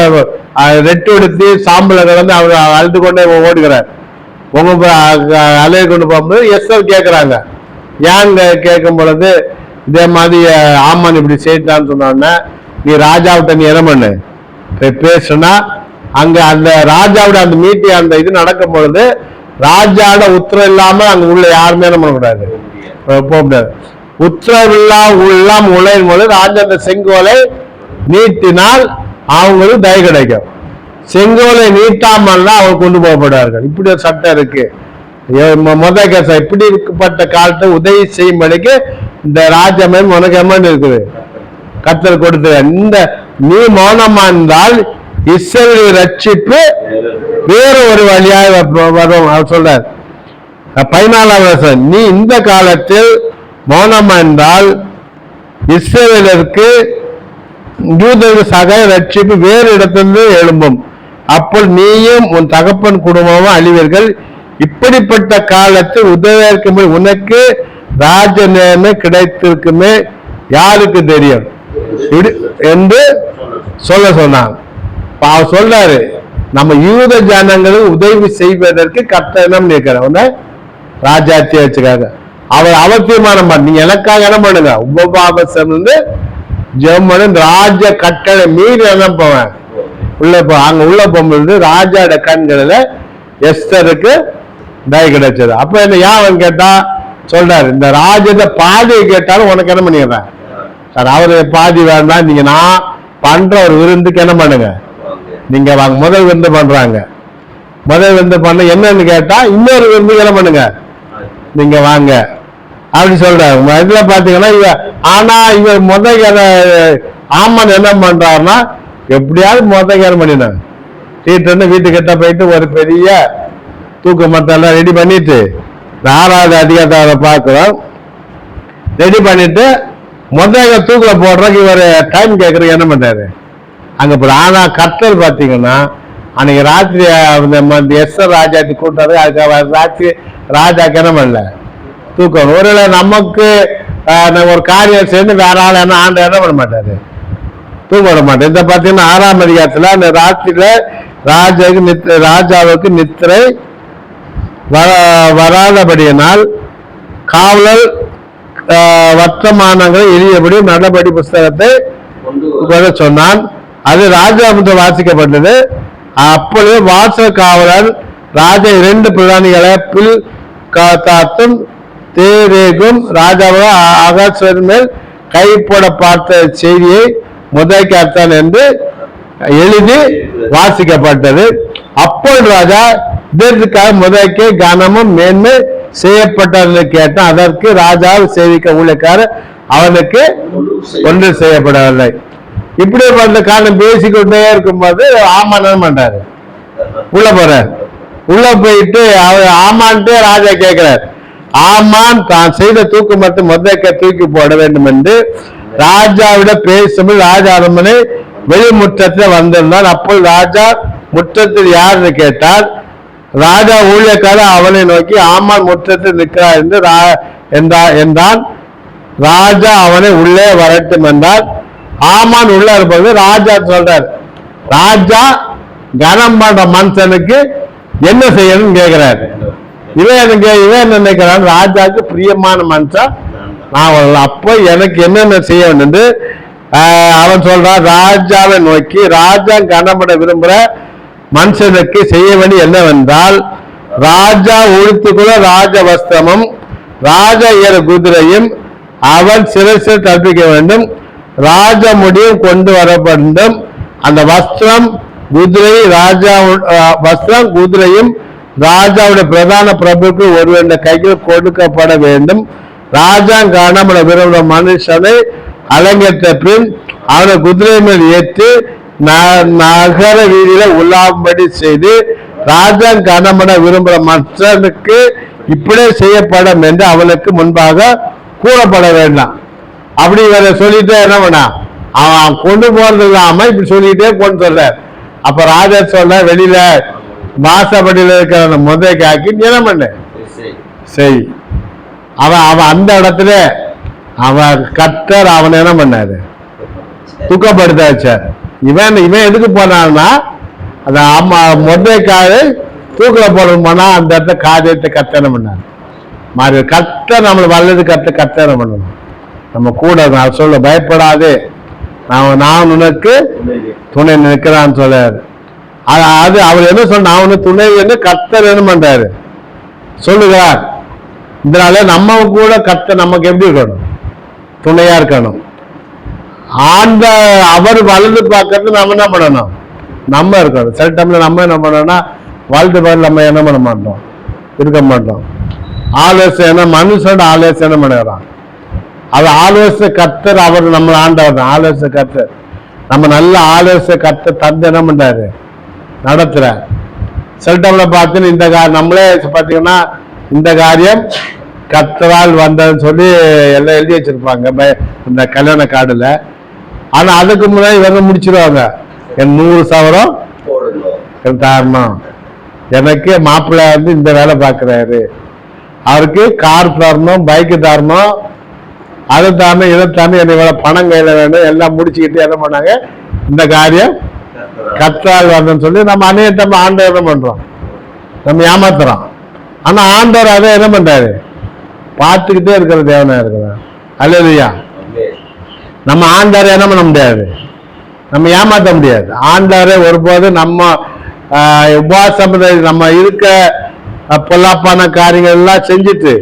ரெட்டு எடுத்து சாம்பலை கலந்து அவர் அழுது கொண்டே ஓடுகிறார். உங்க அலையை கொண்டு போகும்போது எஸ்எல் கேட்குறாங்க. ஏங்க கேட்கும் பொழுது இதே மாதிரி ஆமான் இப்படி செய்தான்னு சொன்னோடனே, நீ ராஜாவிட்ட நீ என்ன பண்ணு பேசுனா, அங்க அந்த ராஜாவோட அந்த மீட்டிங் அந்த இது நடக்கும் பொழுது ராஜாவோட உத்தரவு இல்லாம அங்க உள்ள யாருமே என்ன பண்ணக்கூடாது, போக முடியாது. உத்தரவு இல்லாம உழையும் போது ராஜா அந்த செங்கோலை நீட்டினால் அவங்களுக்கு தய கிடைக்கும். செங்கோலை நீட்டாமல்னா அவங்க கொண்டு போகப்படுவார்கள். இப்படி ஒரு சட்டம் இருக்கு. இப்படி இருக்கப்பட்ட காலத்தை உதவி செய்யும்படிக்கு இந்த ராஜமயம் உனக்கு எம்மன் இருக்குது, கர்த்தர் கொடுத்து. இந்த நீ மௌனமா இருந்தால் இஸ்ரவேலை ரட்சிப்பு வேற ஒரு வழியாக வரும். அவர் சொல்றார் 14ஆம் வருஷம், நீ இந்த காலத்தில் மௌனமா இருந்தால் இஸ்ரவேலருக்கு யூதருக்கு சக ரட்சிப்பு வேறு இடத்திலிருந்து எழும்பும். அப்போ நீயும் உன் தகப்பன் குடும்பமும் அழிவீர்கள். இப்படிப்பட்ட காலத்தில் உதவியாக்குமே உனக்கு ராஜ நேர்மை கிடைத்திருக்குமே யாருக்கு தெரியும் என்று சொன்னான். அவர் சொல்றாரு, நம்ம யூத ஜனங்களுக்கு உதவி செய்வதற்கு கர்த்தர் நிற்கிறவங்க ராஜாத்திய வச்சுக்காங்க. அவர் தீர்மானம் பண்ண, நீங்க எனக்காக என்ன பண்ணுங்க, உபபாபசம் ஜெர்மன் ராஜ கட்டளை மீறி என்ன போவேன் உள்ள அங்க உள்ள போகும்போது ராஜாவோட கண்களில் எஸ்தருக்கு தய கிடைச்சது. அப்ப என்ன யாவன் கேட்டா சொல்றாரு, இந்த ராஜத பாதியை கேட்டாலும் உனக்கு என்ன பண்ணிடுறேன் சார், அவரு பாதி வேண்டாம், நீங்க நான் பண்ற ஒரு விருந்துக்கு என்ன பண்ணுங்க நீங்க வாங்க. முதல் விருந்து பண்றாங்க, முதல் விருந்து பண்ண என்னன்னு கேட்டா இன்னொரு விருந்து என்ன பண்ணுங்க நீங்க வாங்க அப்படி சொல்றாரு. இதுல பாத்தீங்கன்னா ஆனா இவர் ஆமன் என்ன பண்றாருன்னா, எப்படியாவது முதல் பண்ணினாங்க. வீட்டுக்கிட்ட போயிட்டு ஒரு பெரிய தூக்க மத்தெல்லாம் ரெடி பண்ணிட்டு 6ஆவது அதிகாரத்தை பார்க்கிறோம். ரெடி பண்ணிட்டு முதல் தூக்கில போடுறதுக்கு இவர் டைம் கேட்கறதுக்கு என்ன பண்றாரு அங்க போற. ஆனா கர்த்தர் பாத்தீங்கன்னா அன்னைக்கு ராத்திரி எஸ்ஆர் ராஜாத்தி கூட்டாரு. அதுக்கு ராத்திரி ராஜாக்கு என்ன பண்ணல தூக்கம். ஒருவேளை நமக்கு ஒரு காரியம் சேர்ந்து வேற ஆள் என்ன ஆண்டு என்ன பண்ண மாட்டாரு, தூங்க விட மாட்டேன். இந்த பாத்தீங்கன்னா 6ஆம் அதிகாரத்துல அந்த ராத்திரியில ராஜாவுக்கு நித்திரை வராதபடியினால் காவலர் வர்த்தமானங்களை எளியபடி நடபடி புஸ்தகத்தை சொன்னான். அது ராஜாவுக்கு வாசிக்கப்பட்டது. அப்பொழுது வாச காவலர் ராஜா 2 பிரதானிகளை பில் காத்தும் தேரேகும் ராஜாவை அகஸ்வேரின் மேல் கை போட பார்த்த செய்தியை முதற்காத்தான் என்று எழுதி வாசிக்கப்பட்டது. அப்பொழுது ராஜா இதற்காக முதற்கே கனமும் மேன்மை செய்யப்பட்டது கேட்டான். அதற்கு ராஜா சேவிக்க ஊழியக்காரர் அவனுக்கு ஒன்று செய்யப்படவில்லை. இப்படி பண்ண காரணம் பேசிக்கொண்டே இருக்கும்போது ஆமான் என்ன பண்றாரு, உள்ள போறார். உள்ள போயிட்டு அவர் ஆமான்ட்டு ராஜா கேட்கிறார். ஆமான் தான் செய்த தூக்கு மட்டும் முதற்க தூக்கி போட வேண்டும் என்று ராஜாவிட பேசும்போது ராஜா அரண்மனை வெளிமுற்றத்தில் வந்திருந்தான். அப்போது ராஜா முற்றத்தில் யாருன்னு கேட்டார். ராஜா ஊழியக்காரர் அவனை நோக்கி ஆமான் முற்றத்தில் நிற்கிறார் என்றான். ராஜா அவனை உள்ளே வரட்டும் என்றார். ஆமான் உள்ள இருப்பது ராஜா சொல்றார். ராஜா கனம் பண்ற மனுஷனுக்கு என்ன செய்யணும்னு கேட்கிறார். இவன் என்ன நினைக்கிறான், ராஜாவுக்கு பிரியமான மனுஷன் நான், அப்போ எனக்கு என்னென்ன செய்ய வேண்டும் அவன் சொல்றான். ராஜாவை நோக்கி ராஜா கனப்பட விரும்புற மனுஷனுக்கு செய்ய வேண்டிய என்னவென்றால், ராஜா உடுத்துக்குள்ள ராஜ வஸ்திரமும் ராஜா ஏற குதிரையும் அவன் சிரசில் கற்பிக்க வேண்டும். ராஜ முடியும் கொண்டு வரப்படும். அந்த வஸ்திரம் குதிரை ராஜா வஸ்திரம் குதிரையும் ராஜாவுடைய பிரதான பிரபுக்கு ஒருவருடைய கையில் கொடுக்கப்பட வேண்டும். ராஜா காணப்பட விரும்புகிற மனுஷனை அலங்கரித்த பின் அவனை குதிரை மேல் ஏற்றி நகர வீதியில உள்ளாம்படி செய்து ராஜா காணப்பட விரும்புகிற மனுஷனுக்கு இப்படியே செய்யப்படும் என்று அவனுக்கு முன்பாக கூறப்பட வேண்டாம். அப்படி வேற சொல்லிட்டே என்ன பண்ணா, அவன் கொண்டு போறது இல்லாம இப்படி சொல்லிட்டே கொண்டு சொல்ற. அப்ப ராஜா சொல்ல, வெளியில வாசப்படியில இருக்கிற அந்த முதலைக்காக்கி நீ என்ன பண்ணு செய். அவன் அந்த இடத்துல அவன் கர்த்தர் அவன் என்ன பண்ணாரு, துக்கப்படுத்த வச்சார். இவன் எதுக்கு போனான்னா, அந்த முதலைக்காக தூக்கில போறது போனா அந்த இடத்த காரியத்தை கர்த்தர் என்ன பண்ணாரு மாறி. கர்த்தர் நம்மளை வல்லது கர்த்தர் என்ன பண்ணணும், நம்ம கூட நான் சொல்ல பயப்படாது, நான் உனக்கு துணை நிற்கிறான்னு சொல்றாரு. அது அவர் என்ன சொன்ன, நான் துணை என்று கர்த்தர் என்ன பண்றாரு சொல்லுகிறார். இதனால நம்ம கூட கர்த்தர் நமக்கு எப்படி இருக்கணும், துணையா இருக்கணும். அவர் வலது பார்க்கறது நம்ம என்ன பண்ணணும், நம்ம இருக்கணும். சில டைம்ல நம்ம என்ன பண்ணோம்னா வாழ்த்து பார்த்து நம்ம என்ன பண்ண மாட்டோம், இருக்க மாட்டோம். ஆலோசனை மனுஷனோட ஆலோசனை பண்ணுறான். அது ஆலோசனை கர்த்தர், அவர் நம்ம ஆண்டவர் தான் ஆலோசனை கர்த்தர். நம்ம நல்ல ஆலோசனை கர்த்தர் தந்து என்ன பண்றாரு நடத்துற. சில டைம்ல பார்த்து இந்த நம்மளே பார்த்தீங்கன்னா இந்த காரியம் கர்த்தரால் வந்ததுன்னு சொல்லி எல்லாம் எழுதி வச்சிருப்பாங்க இந்த கல்யாண கார்டுல. ஆனா அதுக்கு முன்னாடி இவங்க முடிச்சிருவாங்க, என் 100 சவரம் தரணும், எனக்கு மாப்பிள்ளை வந்து இந்த வேலை பார்க்கிறாரு, அவருக்கு கார் தரணும், பைக்கு தரணும், அதை தரணும், இதை தரணும், என்னை இவ்வளவு பணம் கையில வேணும், எல்லாம் முடிச்சுக்கிட்டு என்ன பண்ணாங்க, இந்த காரியம் கர்த்தரால் வந்தன்னு சொல்லி நம்ம அநேகமா ஆண்டவர் என்ன பண்றோம், நம்ம ஏமாத்துறோம். ஆனா ஆண்டவர் அதை என்ன பண்றாரு, பார்த்துக்கிட்டே இருக்கிற தேவனா இருக்கிறார். அல்லேலூயா. நம்ம ஆண்டவரை என்ன பண்ண முடியாது, நம்ம ஏமாற்ற முடியாது. ஆண்டவரை ஒருபோது நம்ம உபவாசம் நம்ம இருக்க பொல்லாப்பான காரியங்கள் எல்லாம் செஞ்சுட்டு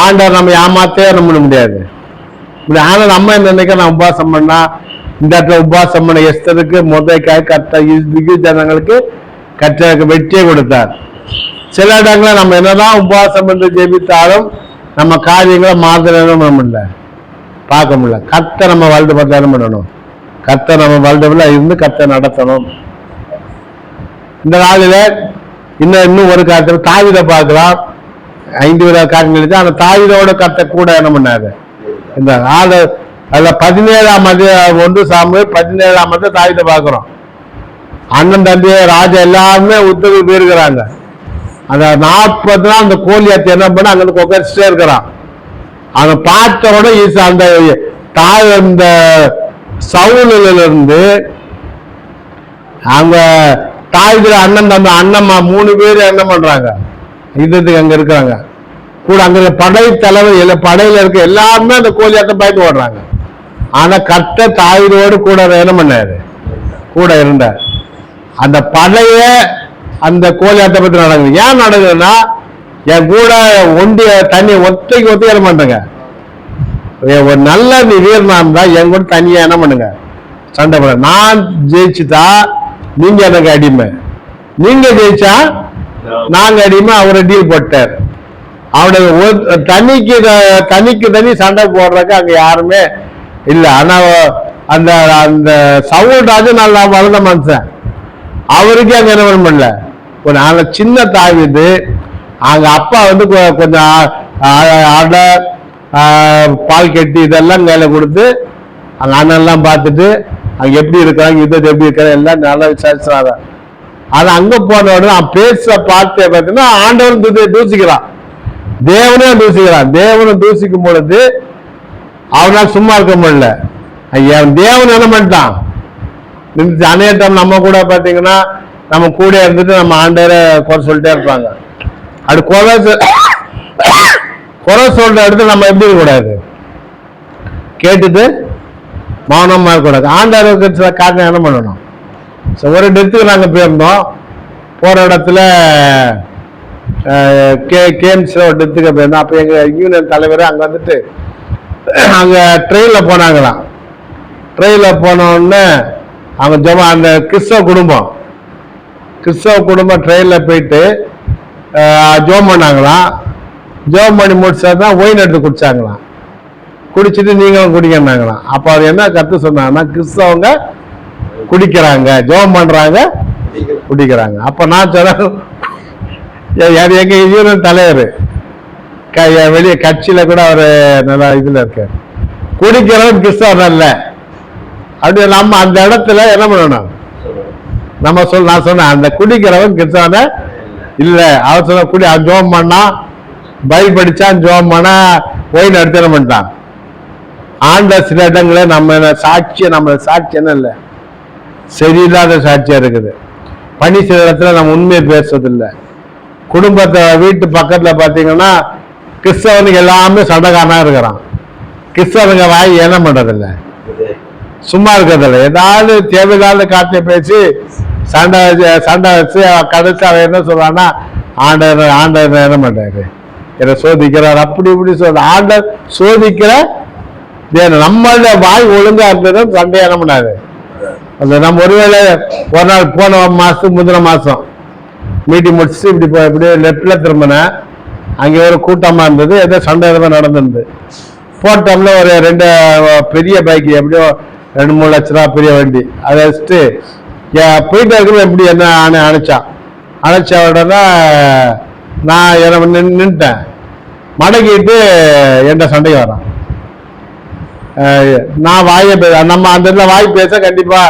ஆண்டவர் நம்ம ஏமாத்தே பண்ண முடியாது. ஆனா நம்ம என்ன நினைக்க, நான் உபவாசம் பண்ணா இந்த இடத்துல உபவாசம் பண்ண எஸ்தருக்கு முதலைக்காக கர்த்தர் ஜனங்களுக்கு கர்த்தருக்கு வெற்றியை கொடுத்தார். சில இடங்களை நம்ம என்னதான் உபவாசம் பண்ணி ஜெபித்தாலும் நம்ம காரியங்களை மாத்திரம் பண்ண முடியல, பார்க்க முடியல. கர்த்தர் நம்ம வாழ்ந்து பார்த்து என்ன பண்ணணும், கர்த்தர் நம்ம வாழ்ந்தவர்கள இருந்து கர்த்தர் நடத்தணும். இந்த நாளில இன்னும் ஒரு காரியத்தில் தாவீதை பார்க்கலாம். 5 வித காரியங்கள். ஆனா தாவீதோட கர்த்தர் கூட என்ன பண்ணாரு, இந்த அதுல 17ஆம் 1 சாமுவேல் 17ஆம் தாவீதை பார்க்கிறோம். அண்ணன் தம்பி ராஜா எல்லாருமே உத்தரவு போயிருக்கிறாங்க. அந்த 40 நாள் அந்த கோலியாத்தை என்ன பண்ண அங்க கொக்கரிச்சுட்டே இருக்கிறான். அவனை பார்த்தோட அந்த சவுலில இருந்து அங்க தாய்கிற அண்ணன் தம்பி அண்ணம்மா 3 பேர் என்ன பண்றாங்க, யுத்தத்துக்கு அங்க இருக்கிறாங்க கூட. அங்க படை தலைவர் படையில இருக்க எல்லாருமே அந்த கோலியாத்தை பயந்து ஓடுறாங்க. ஆனா கர்த்தர் தாவீதோடு கூட என்ன பண்ணாரு, கூட இருந்தார். அந்த படைய அந்த கோலியாத்தை பத்தி நடக்குது. ஏன் நடக்குதுன்னா, என் கூட ஒண்டிய தண்ணி ஒத்தைக்கு ஒத்திக்க மாட்டேங்க. ஒரு நல்ல வீரனா இருந்தா என் கூட தனியா என்ன பண்ணுங்க சண்டை பண்ண. நான் ஜெயிச்சுட்டா நீங்க எனக்கு அடிமை, நீங்க ஜெயிச்சா நாங்க அடிமை. அவரை டீல் போட்டார். அவனுடைய தனிக்கு தனி சண்டை போடுறதுக்கு அங்க யாருமே இல்லை. ஆனா அந்த அந்த சவுல் ராஜு நல்லா வளர்ந்த மனுஷன், அவருக்கே அங்க என்ன பண்ணல. ஒரு சின்ன தாவீது அங்க அப்பா வந்து கொஞ்சம் அடை பால் கட்டி இதெல்லாம் கையில கொடுத்து அங்க அண்ணெல்லாம் பார்த்துட்டு அங்க எப்படி இருக்காங்க, யுத்தத்தை எப்படி இருக்காங்க எல்லாம் நல்லா விசாரிச்சாங்க. ஆனா அங்க போன உடனே பேச பார்த்து பார்த்தீங்கன்னா ஆண்டவன் தூசிக்கிறான், தேவனே தூசிக்கிறான். தேவனை தூசிக்கும் பொழுது அவனால் சும்மா இருக்க முடியல. தேவன் என்ன பண்ணிட்டான், அநேகம் நம்ம கூட பாத்தீங்கன்னா நம்ம கூட இருந்துட்டு நம்ம ஆண்டவரை குறை சொல்லிட்டே இருப்பாங்க. அது குறை சொல்ற இடத்துல நம்ம எப்படி இருக்கக்கூடாது, கேட்டுட்டு மௌனமா இருக்கக்கூடாது. ஆண்டவருக்கு சில காரணம் என்ன பண்ணணும். ஒரு இடத்துக்கு நாங்க போயிருந்தோம். போற இடத்துல கேம்ஸ்ல ஒரு இடத்துக்கு போயிருந்தோம். அப்ப எங்க யூனியன் தலைவர் அங்க வந்துட்டு அங்க ட்ரெயின்ல போனாங்களாம். ட்ரெயின்ல போனோடனே அவங்க அந்த கிறிஸ்தவ குடும்பம் ட்ரெயின்ல போயிட்டு ஜோம் பண்ணாங்களாம். ஜோம் பண்ணி முடிச்சதான் ஒயின் எடுத்து குடிச்சாங்களாம். குடிச்சிட்டு நீங்களும் குடிக்கிறாங்களாம். அப்ப அவர் என்ன கத்து சொன்னாங்கன்னா, கிறிஸ்தவங்க குடிக்கிறாங்க, ஜோம் பண்றாங்க, குடிக்கிறாங்க. அப்ப நான் சொன்னேன், எங்க யூனியன் தலைவர் வெளியே கட்சியில கூட அவரு நல்லா இதுல இருக்காரு, குடிக்கிறவன் கிறிஸ்தவன் அல்ல. அப்படி நம்ம அந்த இடத்துல என்ன பண்ணணும்? நான் சொன்னேன் அந்த குடிக்கிறவன் கிறிஸ்தவன இல்ல. அவர் சொன்ன குடி அவன் ஜோம் பண்ணா, பைபிள் படிச்சான், ஜோம் பண்ணா, போய் நடத்தின பண்ணிட்டான். ஆண்ட சில இடங்கள நம்ம சாட்சி என்ன இல்லை, சரியில்லாத சாட்சியா இருக்குது. பணி சில இடத்துல நம்ம உண்மையை பேசுறதில்லை. குடும்பத்தை வீட்டு பக்கத்துல பாத்தீங்கன்னா கிறிஸ்தவனுக்கு எல்லாமே சண்டைக்காரனா இருக்கிறான். கிறிஸ்தவனுங்க வாய் என்ன பண்றதில்ல, சும்மா இருக்கிறதில்ல. ஏதாவது தேவையில்லாத காட்டிய பேசி சண்டை வச்சு கடைசி அவன் என்ன சொல்றான்னா, ஆண்டவர் என்ன பண்றாரு, என்னை சோதிக்கிறார், அப்படி இப்படி சொல்ற. ஆண்டவர் சோதிக்கிற நம்மள வாய் ஒழுங்கா இருந்தது சண்டையா என்ன பண்ணாரு. அந்த நம்ம ஒருவேளை ஒரு நாள் போன மாசத்துக்கு முந்தின மாசம் மீட்டிங் முடிச்சுட்டு இப்படி லெப்ட்ல திரும்பினேன். அங்கே ஒரு கூட்டமா இருந்தது, ஏதோ சண்டை எதுவும் நடந்திருந்தது. போட்டோம்ல ஒரு 2 பெரிய பைக், எப்படியோ 2-3 லட்ச ரூபா பெரிய வண்டி, அதை வச்சுட்டு போயிட்டு இருக்கிற எப்படி என்ன அணைச்சா உடனே நான் நின்றுட்டேன். மடக்கிட்டு என்கிட்ட சண்டைக்கு வரான். நான் வாயை நம்ம அந்த இடத்துல வாய் பேச கண்டிப்பா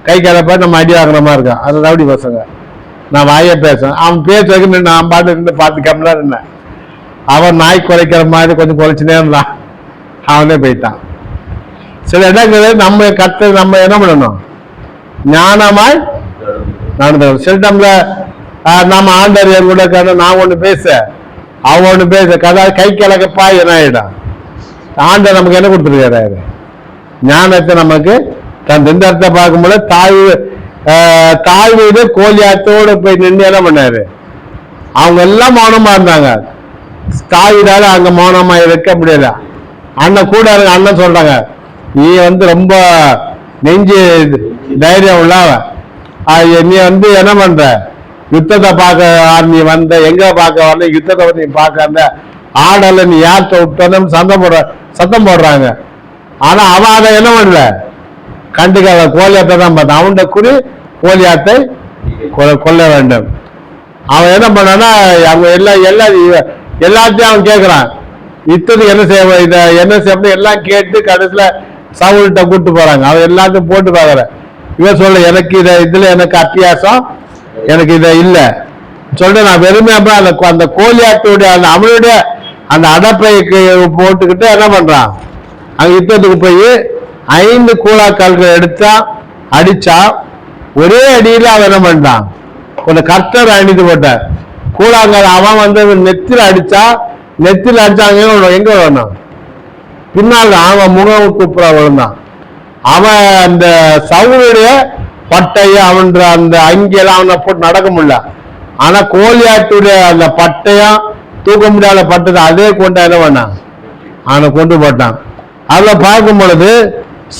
கை கலப்ப நம்ம அடி வாங்குற மாதிரி இருக்கான். அது ரவுடி பசங்க. நான் வாயை பேசேன், அவன் பேசுறதுக்கு நான் பாட்டு நின்று பார்த்துக்காமல இருந்தேன். அவன் நாய் குறைக்கிற மாதிரி கொஞ்சம் குறைச்சுனே இருந்தான். அவனே போயிட்டான். சில இடங்களில் நம்ம என்ன பண்ணணும், ஞானமாய் நடந்து. சில டைம்ல நம்ம ஆண்டவர் கூட நான் ஒண்ணு பேச அவன் ஒண்ணு பேச கை கிழக்கப்பா என்ன ஆயிடும். ஆண்டவர் நமக்கு என்ன கொடுத்துருக்காரு, ஞானத்தை நமக்கு தன் இந்த இடத்தை பார்க்கும்போது தாழ்வு கோலியாத்தோடு போய் நின்று என்ன பண்ணாரு. அவங்க எல்லாம் மௌனமா இருந்தாங்க. தாவிடால அங்க மௌனமா இருக்க முடியல. அண்ணன் கூட இருக்க அண்ணன் சொல்றாங்க, நீ ரொம்ப நெஞ்சு தைரியம் உள்ளவ, நீ என்ன பண்ற, யுத்தத்தை பார்க்க நீ வந்த, எங்க பார்க்க வரல, யுத்தத்தை பத்தி நீ பார்க்க ஆடல, நீ யார்கிட்ட விட்டோன்னு சத்தம் போடுறாங்க. ஆனா அவன் அதை என்ன பண்ணல, கண்டுக்காத கோலியாத்தை தான் பார்த்தான். அவன்கிட்ட குறி கோலியாத்தை கொல்ல வேண்டும். அவன் என்ன பண்ணான்னா அவங்க எல்லாத்தையும் அவன் கேட்கிறான், யுத்தத்துக்கு என்ன செய்ய எல்லாம் கேட்டு கடைசியில சவுல்கிட்ட கூட்டு போறாங்க. அவன் எல்லாத்தையும் போட்டு பாக்குற. இவன் சொல்ல, எனக்கு இதுல எனக்கு அத்தியாசம், எனக்கு இதை இல்லை சொல்லிட்டு நான் வெறுமையா அந்த கோலியாத்துடைய அவனுடைய அந்த அடப்பைக்கு போட்டுக்கிட்டு என்ன பண்றான், அங்க யுத்தத்துக்கு போய் 5 கூழாக்கால்கள் அடிச்சா ஒரே அடியில அவன் என்ன பண்ணான், கொஞ்சம் கர்த்தர் அணிந்து போட்ட கூழாங்கால் அவன் நெத்தில அடிச்சா அங்க எங்க வரணும், பின்னால் அவன் முகம் கூப்புற விழுந்தான். அவன் அந்த சவுளுடைய பட்டைய அவன் அந்த அங்கெல்லாம் அவனை போட்டு நடக்க முடியல. ஆனா கோலியாத்துடைய அந்த பட்டையும் தூக்க முடியாத பட்டதை அதே கொண்டு என்ன பண்ணான், அவனை கொண்டு போட்டான். அதுல பார்க்கும் பொழுது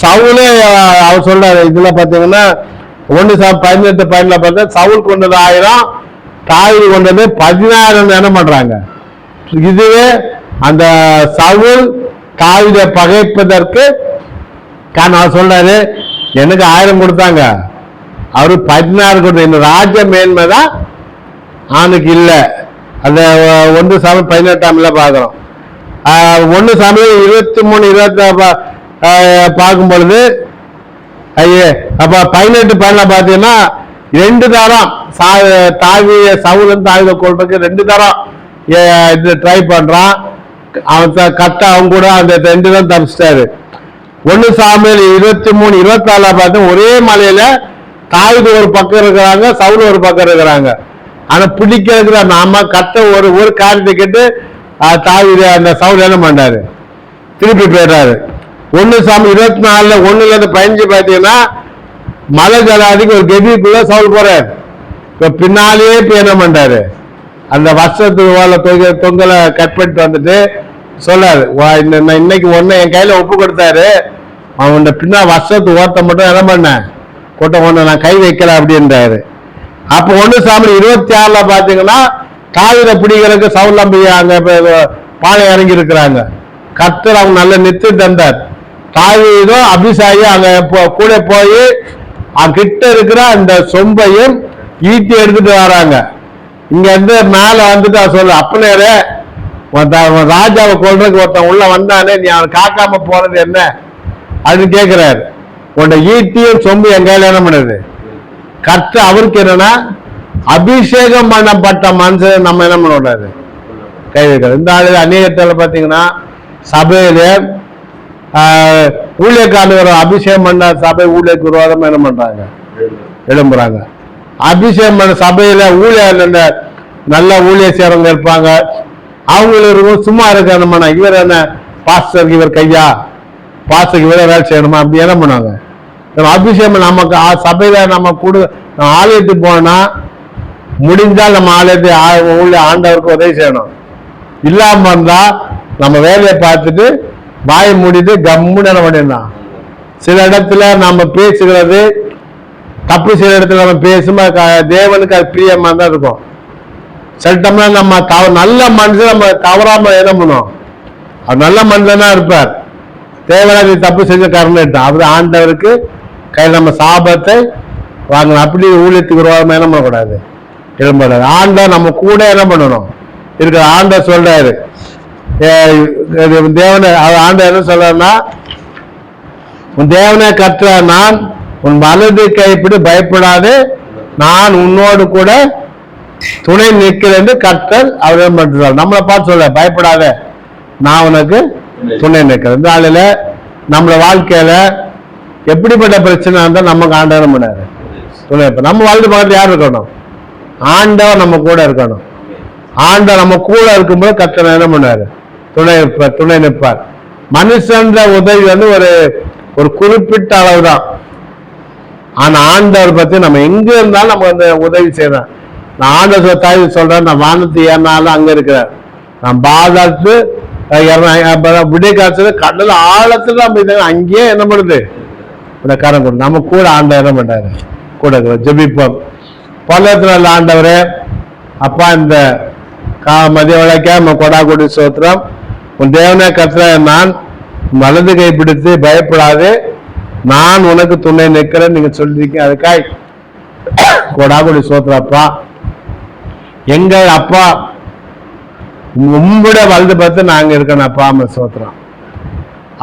சவுலே அவர் சொல்றாரு, இதுல பாத்தீங்கன்னா 1:18 பார்த்தா சவுல் கொண்டது 1000, தாவீது கொண்டது 16 என்ன பண்றாங்க. இதுவே அந்த சவுல் தாவீதை பகைப்பதற்கு அவர் சொல்றாரு, எனக்கு 1000 கொடுத்தாங்க, அவரு 16 கொடுத்த. இந்த ராஜ மேன்மைதான் அவனுக்கு இல்லை. அந்த 1:18 பாக்குறோம். 1:23 பார்க்கும் பொழுது அப்ப 18 பாத்தீங்கன்னா 2 தரம் சவுலன் தாவீதை கொள்றதுக்கு 2 தரம் இது ட்ரை பண்றான். அவன் கட்ட அவங்க கூட அந்த 2 தான் தப்பிச்சிட்டாரு. 1 சாமுவேல் 23-24 பார்த்து ஒரே மலையில தாவீது ஒரு பக்கம் இருக்கிறாங்க, சவுல் ஒரு பக்கம் இருக்கிறாங்க. ஆனா பிடிக்கிறதுக்கு நாம கட்ட ஒரு காரியத்தை கேட்டு தாவீது அந்த சவுல் என்ன பண்றாரு, திருப்பி போயிடுறாரு. 1 சாமுவேல் 24 1-15 பாத்தீங்கன்னா மலை ஜலாதிக்கு ஒரு கெபிக்குள்ள சவுல் போறாரு. இப்ப பின்னாலேயே போய் என்ன பண்றாரு, அந்த வருஷத்துக்கு தொங்கலை கட் பண்ணிட்டு வந்துட்டு சொல்லாரு, இன்னைக்கு என் கையில ஒப்பு கொடுத்தாரு, அவன் பின்னா வருஷத்துக்கு ஓட்ட மட்டும் என்ன பண்ண கொட்ட நான் கை வைக்கல அப்படின்றாரு. அப்ப 1 சாமுவேல் 26 பாத்தீங்கன்னா தாவீதை பிடிக்கிறதுக்கு சவுல் அங்க பானை இறங்கி இருக்கிறாங்க. கர்த்தர் அவங்க நல்ல நித்து தந்தார். தாவீதும் அபிஷாயி அங்க கூட போய் கிட்ட இருக்கிற அந்த சொம்பையும் ஈட்டி எடுத்துட்டு வராங்க. இங்க இருந்து மேல வந்துட்டு சொல்ல, அப்பனேரே உன் ராஜாவை கொள்றதுக்கு ஒருத்தன் உள்ள வந்தானே, நீ அவன் காக்காம போறது என்ன அப்படின்னு கேட்கிறாரு. உன்னை ஈட்டியும் சொம்பு என் கையில என்ன பண்ணுது? கர்த்தர் அவருக்கு என்னன்னா அபிஷேகம் பண்ணப்பட்ட மனுஷன் நம்ம என்ன பண்ண கூடாது? கை வைக்கிறது. இந்த ஆளு அநேகத்துல பாத்தீங்கன்னா சபையில ஊழியக்காரர் அபிஷேகம் பண்ண சபை ஊழியருக்கு விரோதமா என்ன பண்றாங்க? எழும்புறாங்க. அபிஷேகம் பண்ண சபையில ஊழியர் நல்ல ஊழிய சேரவங்க இருப்பாங்க, அவங்களுக்கு சும்மா இருக்க என்ன பண்ண, இவர் என்ன பாஸ்டருக்கு இவர் கையா, பாஸ்டருக்கு இவர வேலை செய்யணுமா அப்படி என்ன பண்ணுவாங்க? அபிஷேகம் நமக்கு சபையில நம்ம ஆலயத்துக்கு போனா முடிஞ்சால் நம்ம ஆலயத்தை ஆண்டவருக்கு உதவி செய்யணும். இல்லாம இருந்தா நம்ம வேலையை பார்த்துட்டு வாயை மூடிட்டு கம்முன்னு என்ன பண்ணிடலாம். சில இடத்துல நம்ம பேசுகிறது தப்பு, சில இடத்துல நம்ம பேசும்போது தேவனுக்கு அது பிரியமா தான் இருக்கும். சில டைம்ல நம்ம நல்ல மனுஷன் நம்ம தவறாம என்ன பண்ணுவோம், அவர் நல்ல மனுஷனா இருப்பார், தேவையான தப்பு செஞ்ச காரணம் அவர் ஆண்டவருக்கு கையில் நம்ம சாபத்தை வாங்கணும். அப்படி ஊழியத்துக்கு விரோதமா என்ன பண்ணக்கூடாது? எழும்பக்கூடாது. ஆண்டவர் நம்ம கூட என்ன பண்ணணும் இருக்கிற. ஆண்டவர் சொல்றாரு தேவனை, ஆண்டவர் என்ன சொல்றாருன்னா, உன் தேவனை கற்ற நான் உன் வலது கைப்பிடி பயப்படாது, நான் உன்னோடு கூட துணை நிற்கிறேன் என்று கர்த்தர் அவர் மட்டும் நம்மளை பார்த்து சொல்ல, பயப்படாத நான் உனக்கு துணை நிற்கிறேன். இந்த ஆளுல நம்மள வாழ்க்கையில எப்படிப்பட்ட பிரச்சனை இருந்தால் நமக்கு ஆண்டவர் பண்ணாரு துணை. நம்ம வாழ்க்கை பார்த்து யார் இருக்கணும்? ஆண்டவர் நம்ம கூட இருக்கணும். ஆண்டவர் நம்ம கூட இருக்கும்போது கர்த்தர் என்ன பண்ணாரு? துணை நிற்பார். மனுஷன்ற உதவி ஒரு குறிப்பிட்ட அளவு தான். ஆனா ஆண்டவர் பத்தி நம்ம எங்க இருந்தாலும் நம்ம அந்த உதவி செய்யறோம். நான் ஆண்டவர் தாய் சொல்றேன், நான் வானத்து ஏறினாலும் அங்க இருக்கிறேன், நான் பாதாத்து விடிய காய்ச்சல கடல் ஆழத்துல நம்ம அங்கேயே என்ன பண்ணுது இந்த கரம் கொடு. நம்ம கூட ஆண்டவர் என்ன பண்றாரு? கூட ஜெபிப்போம். பல்லத்துல ஆண்டவரே அப்பா, இந்த மதிய விளக்க நம்ம கொடா கொடி சோத்திரம், உன் தேவனே கற்ற நான் வலது கை பிடித்து பயப்படாது, நான் உனக்கு துணை நிற்கிறேன் நீங்க சொல்லிருக்கீங்க. அதுக்காய் கொடா கொடி சோத்திரப்பா. எங்க அப்பா உங்களோட வலது பார்த்து நாங்க இருக்கணும் அப்பா, அம்மா சோத்திரம்.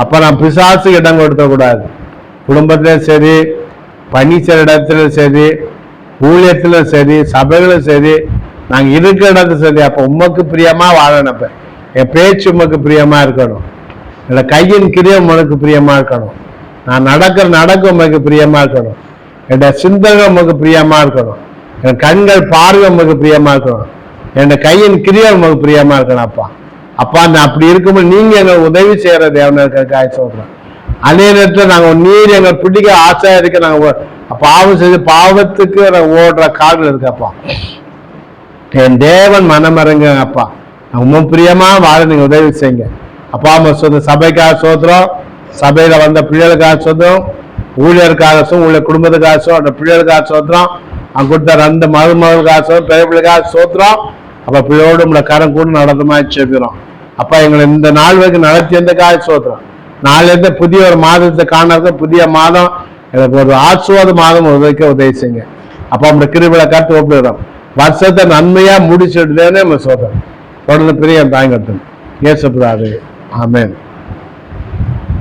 அப்ப நான் பிசாசுக்கு இடம் கொடுத்த கூடாது. குடும்பத்திலும் சரி, பணி செய்ற இடத்துல சரி, ஊழியத்துல சரி, சபைகளும் சரி, நாங்க இருக்கிற இடத்துல சரி. அப்ப உமக்கு பிரியமா வாழணும். என் பேச்சு உமக்கு பிரியமா இருக்கணும், இல்ல கையின் கிரியம் உனக்கு பிரியமா இருக்கணும், நான் நடக்க உமக்கு பிரியமா இருக்கணும், என் சிந்தனை உமக்கு பிரியமா இருக்கணும், என் கண்கள் பார்வை உமக்கு பிரியமா இருக்கணும், என் கையின் கிரியம் உமக்கு பிரியமா இருக்கணும். அப்பா நான் அப்படி இருக்கும்போது நீங்க எங்களுக்கு உதவி செய்யற தேவனுக்காக சொல்றேன். அதே நேரத்தில் நாங்க நீர் எங்களை பிடிக்க ஆசையா இருக்க, நாங்க பாவம் செஞ்சு பாவத்துக்கு ஓடுற காடுகள் இருக்கப்பா. என் தேவன் மனமரங்க அப்பா, உண்மை பிரியமா வாழ நீங்க உதவி செய்யுங்க அப்பா. அம்மா சபைக்காக சோத்திரம், சபையில வந்த பிள்ளைகளுக்காக சோத்திரம், ஊழியருக்காக ஊழியர் குடும்பத்துக்காக அந்த பிள்ளைகளுக்காக சோத்திரம், அவங்க கொடுத்த 2 மருமகளுக்காக சோத்திரம், பெரிய பிள்ளைக்காக சோத்திரம். அப்ப பிள்ளையோடு உங்களை கரம் கூட நடந்தமா செய்கிறோம் அப்பா. எங்களை இந்த நாள் வரைக்கும் நடத்தி எந்தக்காக சோத்திரம். நாளிலிருந்து புதிய ஒரு மாதத்தை காணறது, புதிய மாதம் எனக்கு ஒரு ஆசுவாத மாதம் உதவி செய்யுங்க அப்பா. நம்ம கிருபையில காத்து ஒப்பிடுறோம். வருஷத்தை நன்மையா முடிச்சுட்டுதேன்னு நம்ம சோதரம் தொடர்ந்து பெரிய தாங்கட்டும். ஏசப்படாது. ஆமென்.